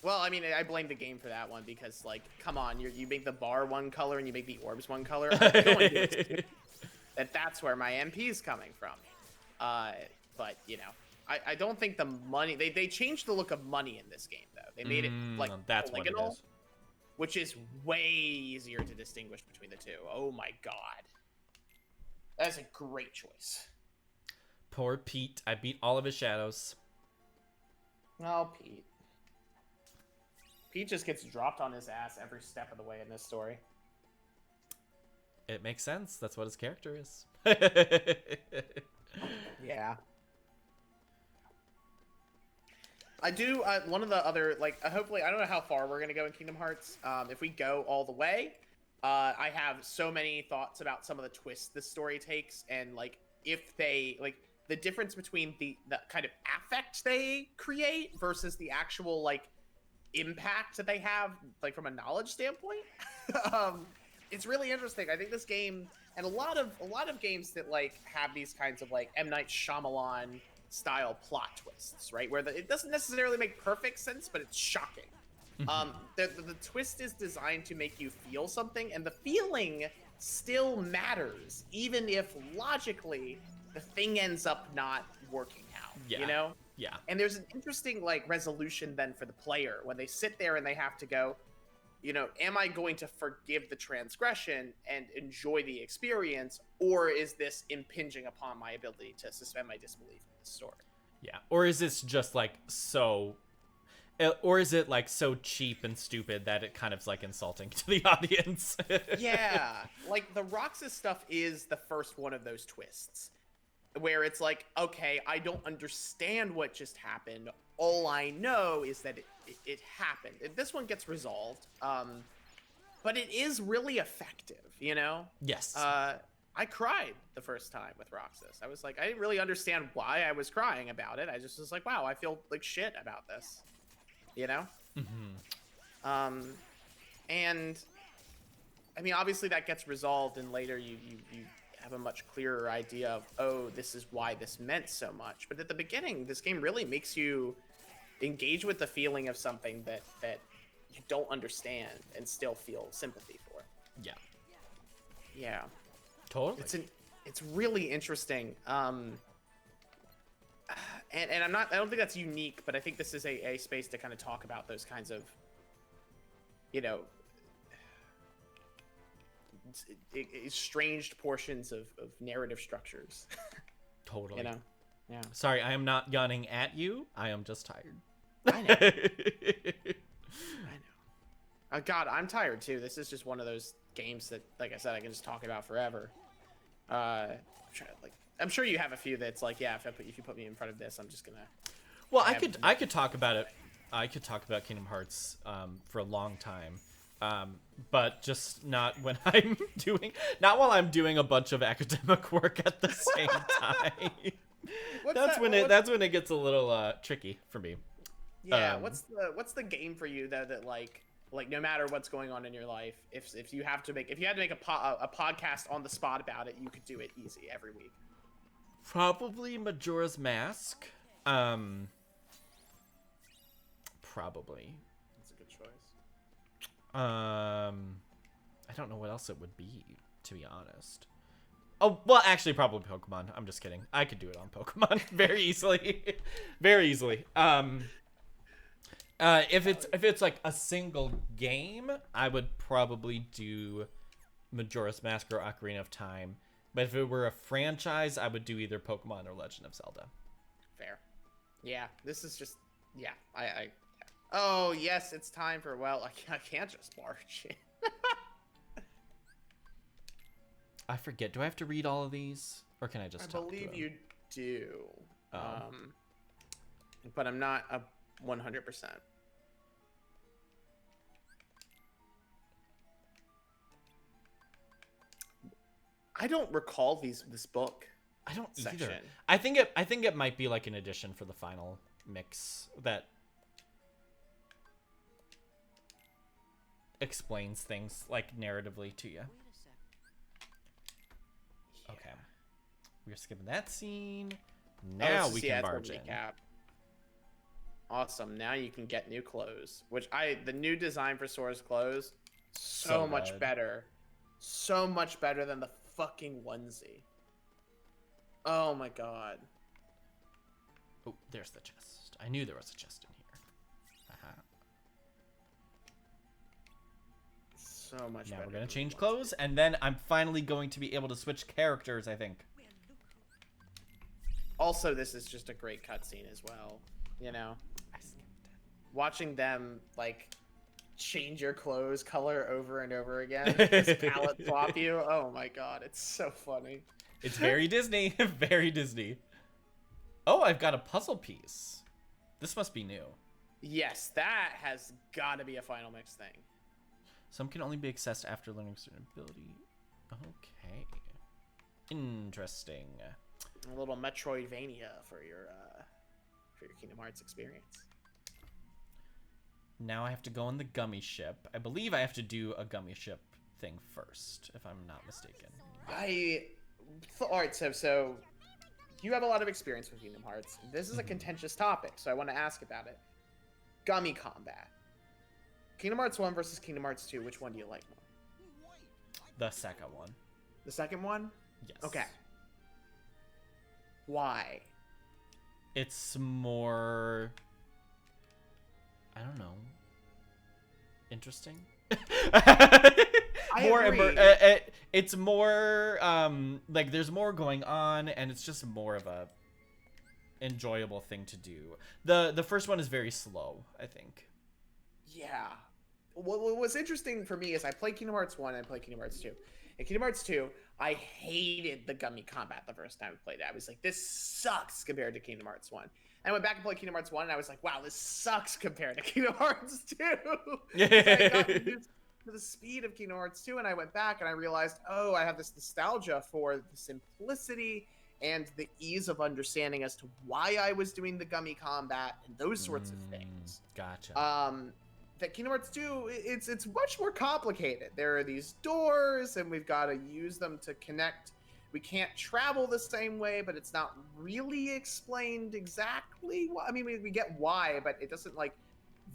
Well, I mean, I blame the game for that one because, like, come on, you make the bar one color and you make the orbs one color. I'm going to assume that's where my MP is coming from. But I don't think the money they changed the look of money in this game though. They made it like that's polygonal, what it is. which is way easier to distinguish between the two. Oh my god, that's a great choice. Poor Pete. I beat all of his shadows. Oh, Pete. Pete just gets dropped on his ass every step of the way in this story. It makes sense. That's what his character is. Yeah. I do, one of the other, like, hopefully, I don't know how far we're going to go in Kingdom Hearts. If we go all the way, I have so many thoughts about some of the twists this story takes, and, like, if they, like, the difference between the kind of affect they create versus the actual, like, impact that they have, like, from a knowledge standpoint. It's really interesting. I think this game, and a lot of games that, like, have these kinds of, like, M. Night Shyamalan style plot twists, right? Where it doesn't necessarily make perfect sense, but it's shocking. The twist is designed to make you feel something, and the feeling still matters, even if logically the thing ends up not working out. Yeah. Yeah. And there's an interesting, like, resolution then for the player when they sit there and they have to go, am I going to forgive the transgression and enjoy the experience, or is this impinging upon my ability to suspend my disbelief in this story? Yeah. Or is this just, like, or is it, like, so cheap and stupid that it kind of is, like, insulting to the audience? Yeah. Like, the Roxas stuff is the first one of those twists, where it's like, okay, I don't understand what just happened. All I know is that it happened. And this one gets resolved, but it is really effective, Yes. I cried the first time with Roxas. I was like, I didn't really understand why I was crying about it. I just was like, wow, I feel like shit about this, and I mean, obviously that gets resolved, and later you have a much clearer idea of, oh, this is why this meant so much. But at the beginning, this game really makes you engage with the feeling of something that you don't understand and still feel sympathy for. Yeah. Totally. It's really interesting. And I don't think that's unique, but I think this is a space to kind of talk about those kinds of, estranged portions of narrative structures. Totally. Yeah. Sorry, I am not yawning at you. I am just tired. I know. Oh, God, I'm tired too. This is just one of those games that, like I said, I can just talk about forever. I'm sure you have a few that's like, yeah, if you put me in front of this, I'm just gonna. Well, I could talk about it. I could talk about Kingdom Hearts for a long time, but just not when not while I'm doing a bunch of academic work at the same time. That's when it gets a little tricky for me. Yeah, what's the game for you though that, like, Like no matter what's going on in your life, if you had to make a podcast on the spot about it, you could do it easy every week. Probably Majora's Mask. Probably. That's a good choice. I don't know what else it would be, to be honest. Oh, well, actually, probably Pokemon. I'm just kidding. I could do it on Pokemon very easily. Very easily. If it's like a single game, I would probably do Majora's Mask or Ocarina of Time. But if it were a franchise, I would do either Pokemon or Legend of Zelda. Fair. Yeah, this is just I Oh yes, it's time for I can't just march in. I forget. Do I have to read all of these, or can I just? I believe you do. But I'm not 100%. I don't recall this book. I don't section. either. I think it might be like an addition for the final mix that explains things like narratively to you. Okay, we're skipping that scene. Now we can barge in. Awesome. Now you can get new clothes, the new design for Sora's clothes, so much better. So much better than the fucking onesie. Oh my god. Oh, there's the chest. I knew there was a chest in here. So much better. Now we're gonna change clothes, and then I'm finally going to be able to switch characters, I think. Also, this is just a great cutscene as well. You know? I skipped it. Watching them, like, change your clothes color over and over again. Just palette swap you. Oh my god, it's so funny. It's very Disney. Very Disney. Oh, I've got a puzzle piece. This must be new. Yes, that has got to be a final mix thing. Some can only be accessed after learning certain ability. Okay. Interesting. A little Metroidvania for your Kingdom Hearts experience. Now I have to go on the gummy ship. I believe I have to do a gummy ship thing first, if I'm not mistaken. All right, so you have a lot of experience with Kingdom Hearts. This is a contentious topic, so I want to ask about it. Gummy combat. Kingdom Hearts 1 versus Kingdom Hearts 2, which one do you like more? The second one. The second one? Yes. Okay. Why? It's more... I don't know. Interesting? It's more like there's more going on, and it's just more of a enjoyable thing to do. The first one is very slow, I think. Yeah. What was interesting for me is I played Kingdom Hearts 1 and I played Kingdom Hearts 2. In Kingdom Hearts 2, I hated the gummy combat the first time I played it. I was like, this sucks compared to Kingdom Hearts 1. And I went back and played Kingdom Hearts 1 and I was like, wow, this sucks compared to Kingdom Hearts 2. I got used to the speed of Kingdom Hearts 2 and I went back and I realized, oh, I have this nostalgia for the simplicity and the ease of understanding as to why I was doing the gummy combat and those sorts of things. Gotcha. That Kingdom Hearts 2, it's much more complicated. There are these doors, and we've got to use them to connect. We can't travel the same way, but it's not really explained exactly why. I mean, we get why, but it doesn't, like,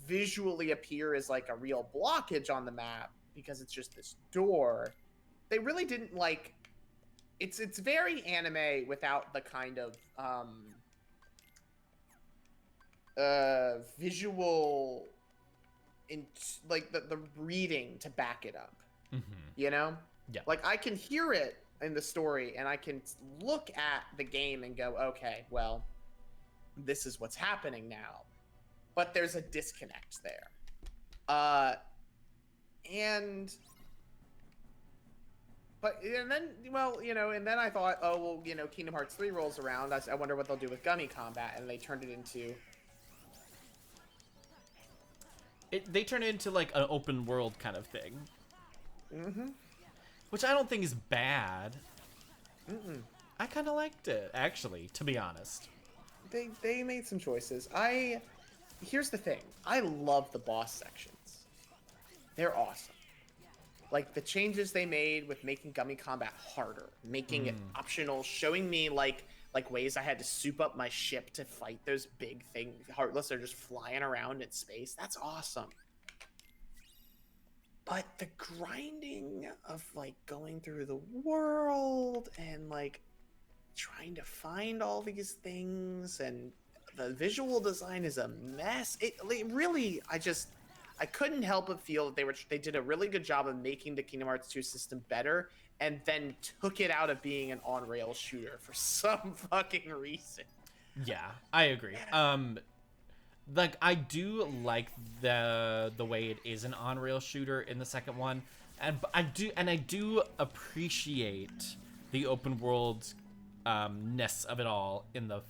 visually appear as, like, a real blockage on the map, because it's just this door. They really didn't, like... It's very anime without the kind of, visual... like the reading to back it up. You know? Yeah. Like I can hear it in the story and I can look at the game and go, okay, well, this is what's happening now. But there's a disconnect there. And then I thought, oh, well, you know, Kingdom Hearts 3 rolls around. I wonder what they'll do with gummy combat, and they turned it into They turn it into like an open world kind of thing. Which I don't think is bad. I kind of liked it, actually, to be honest. They made some choices. Here's the thing. I love the boss sections. they're awesome. Like the changes they made with making gummy combat harder, making it optional, showing me like ways I had to soup up my ship to fight those big things. Heartless are just flying around in space. That's awesome. But the grinding of like going through the world and like trying to find all these things, and the visual design is a mess. It really, I couldn't help but feel that they did a really good job of making the Kingdom Hearts 2 system better, and then took it out of being an on-rail shooter for some fucking reason. Yeah, I agree. Like I do like the way it is an on-rail shooter in the second one, and I do appreciate the open world ness of it all in the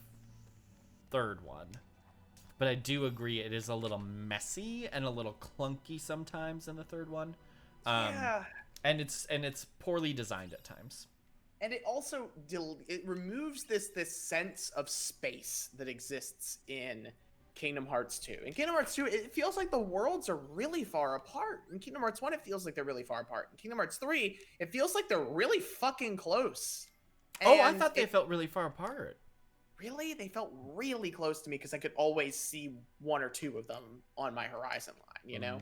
third one. But I do agree it is a little messy and a little clunky sometimes in the third one. Yeah. And it's poorly designed at times. And it also it removes this sense of space that exists in Kingdom Hearts 2. In Kingdom Hearts 2, it feels like the worlds are really far apart. In Kingdom Hearts 1, it feels like they're really far apart. In Kingdom Hearts 3, it feels like they're really fucking close. Oh, I thought they felt really far apart. Really? They felt really close to me because I could always see one or two of them on my horizon line, you know?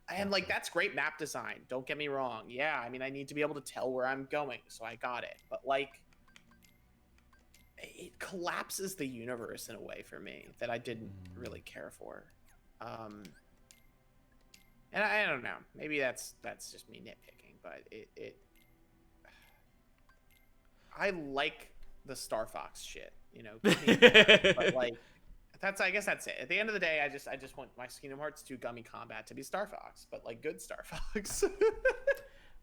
And like, that's great map design. Don't get me wrong. Yeah, I mean, I need to be able to tell where I'm going, so I got it. But like, it collapses the universe in a way for me that I didn't really care for. And I don't know. Maybe that's just me nitpicking, but it I like the Star Fox shit, you know. But like, I guess that's it. At the end of the day, I just want my Kingdom Hearts 2 gummy combat to be Star Fox, but like good Star Fox.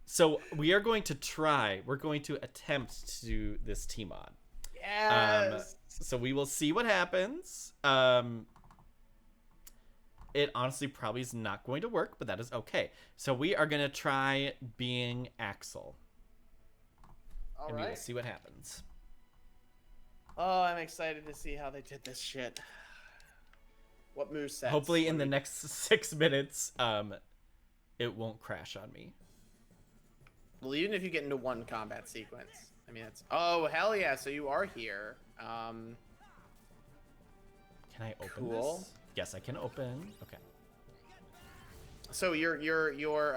So we're going to attempt to do this T-Mod. Yes. So we will see what happens. It honestly probably is not going to work, but that is okay. So we are going to try being Axel. All and right. we will see what happens. Oh, I'm excited to see how they did this shit. What movesets? Hopefully in the next 6 minutes, it won't crash on me. Well, even if you get into one combat sequence. I mean, that's... Oh, hell yeah, so you are here. Can I open cool. this? Yes, I can open. Okay. So your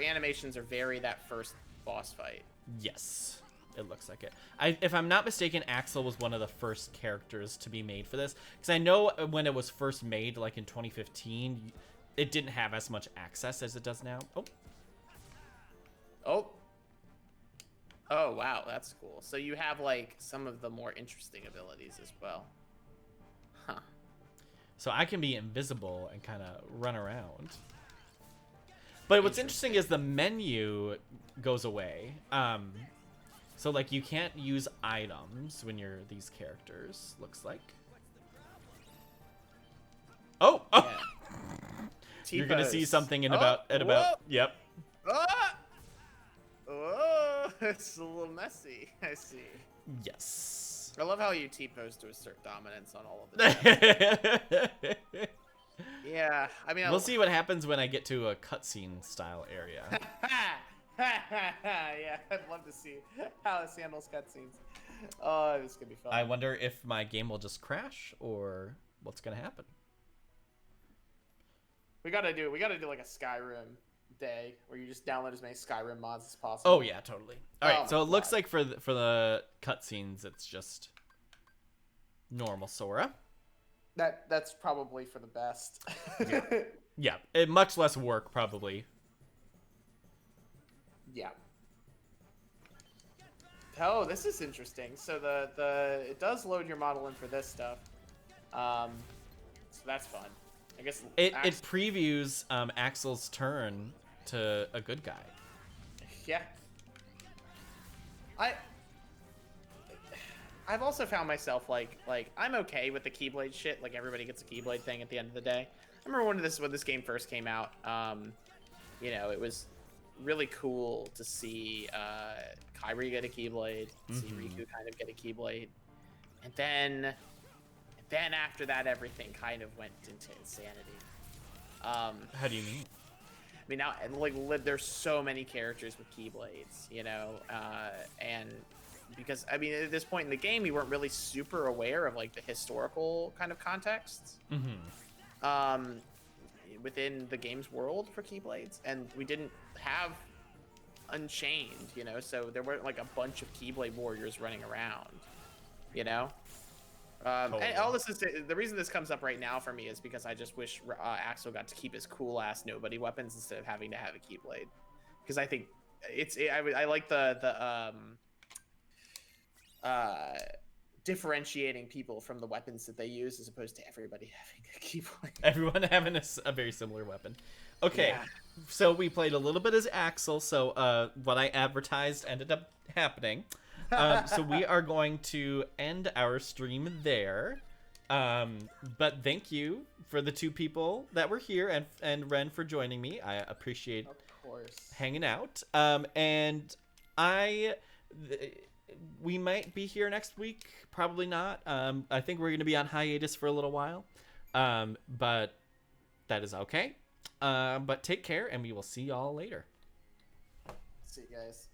animations are very that first boss fight. Yes, it looks like it. If I'm not mistaken, Axel was one of the first characters to be made for this. Because I know when it was first made, like in 2015, it didn't have as much access as it does now. Oh. Oh. Oh, wow, that's cool. So you have, like, some of the more interesting abilities as well. Huh. So I can be invisible and kind of run around. But what's interesting is the menu goes away. So, like, you can't use items when you're these characters, looks like. Oh! Oh! Yeah. You're going to see something in about... Whoa. Yep. Ah! Oh, it's a little messy. I see. Yes. I love how you T-pose to assert dominance on all of the Yeah, I mean... We'll see what happens when I get to a cutscene style area. Yeah, I'd love to see how this handles cutscenes. Oh, this could be fun. I wonder if my game will just crash or what's going to happen. We gotta do like a Skyrim day where you just download as many Skyrim mods as possible. Oh yeah, totally. All right, so it looks God. like for the cutscenes, it's just normal Sora. That's probably for the best. Yeah, much less work probably. Yeah. Oh, this is interesting. So it does load your model in for this stuff. So that's fun. I guess it previews Axel's turn to a good guy. Yeah. I've also found myself like I'm okay with the Keyblade shit. Like everybody gets a Keyblade thing at the end of the day. I remember when this game first came out. You know, it was really cool to see Kairi get a Keyblade, see Riku kind of get a Keyblade, and then after that, everything kind of went into insanity. How do you mean? mean, now there's so many characters with keyblades, you know, and because I mean, at this point in the game, you weren't really super aware of like the historical kind of contexts within the game's world for keyblades, and we didn't have Unchained, you know, so there weren't like a bunch of keyblade warriors running around, you know. And all this is the reason this comes up right now for me is because I just wish Axel got to keep his cool ass nobody weapons instead of having to have a keyblade, because I think I like the differentiating people from the weapons that they use as opposed to everybody having a keyblade. Everyone having a very similar weapon. Okay, yeah. So we played a little bit as Axel, so what I advertised ended up happening. So we are going to end our stream there. But thank you for the 2 people that were here and Ren for joining me. I appreciate hanging out. And we might be here next week. Probably not. I think we're going to be on hiatus for a little while. But that is okay. But take care, and we will see y'all later. See you guys.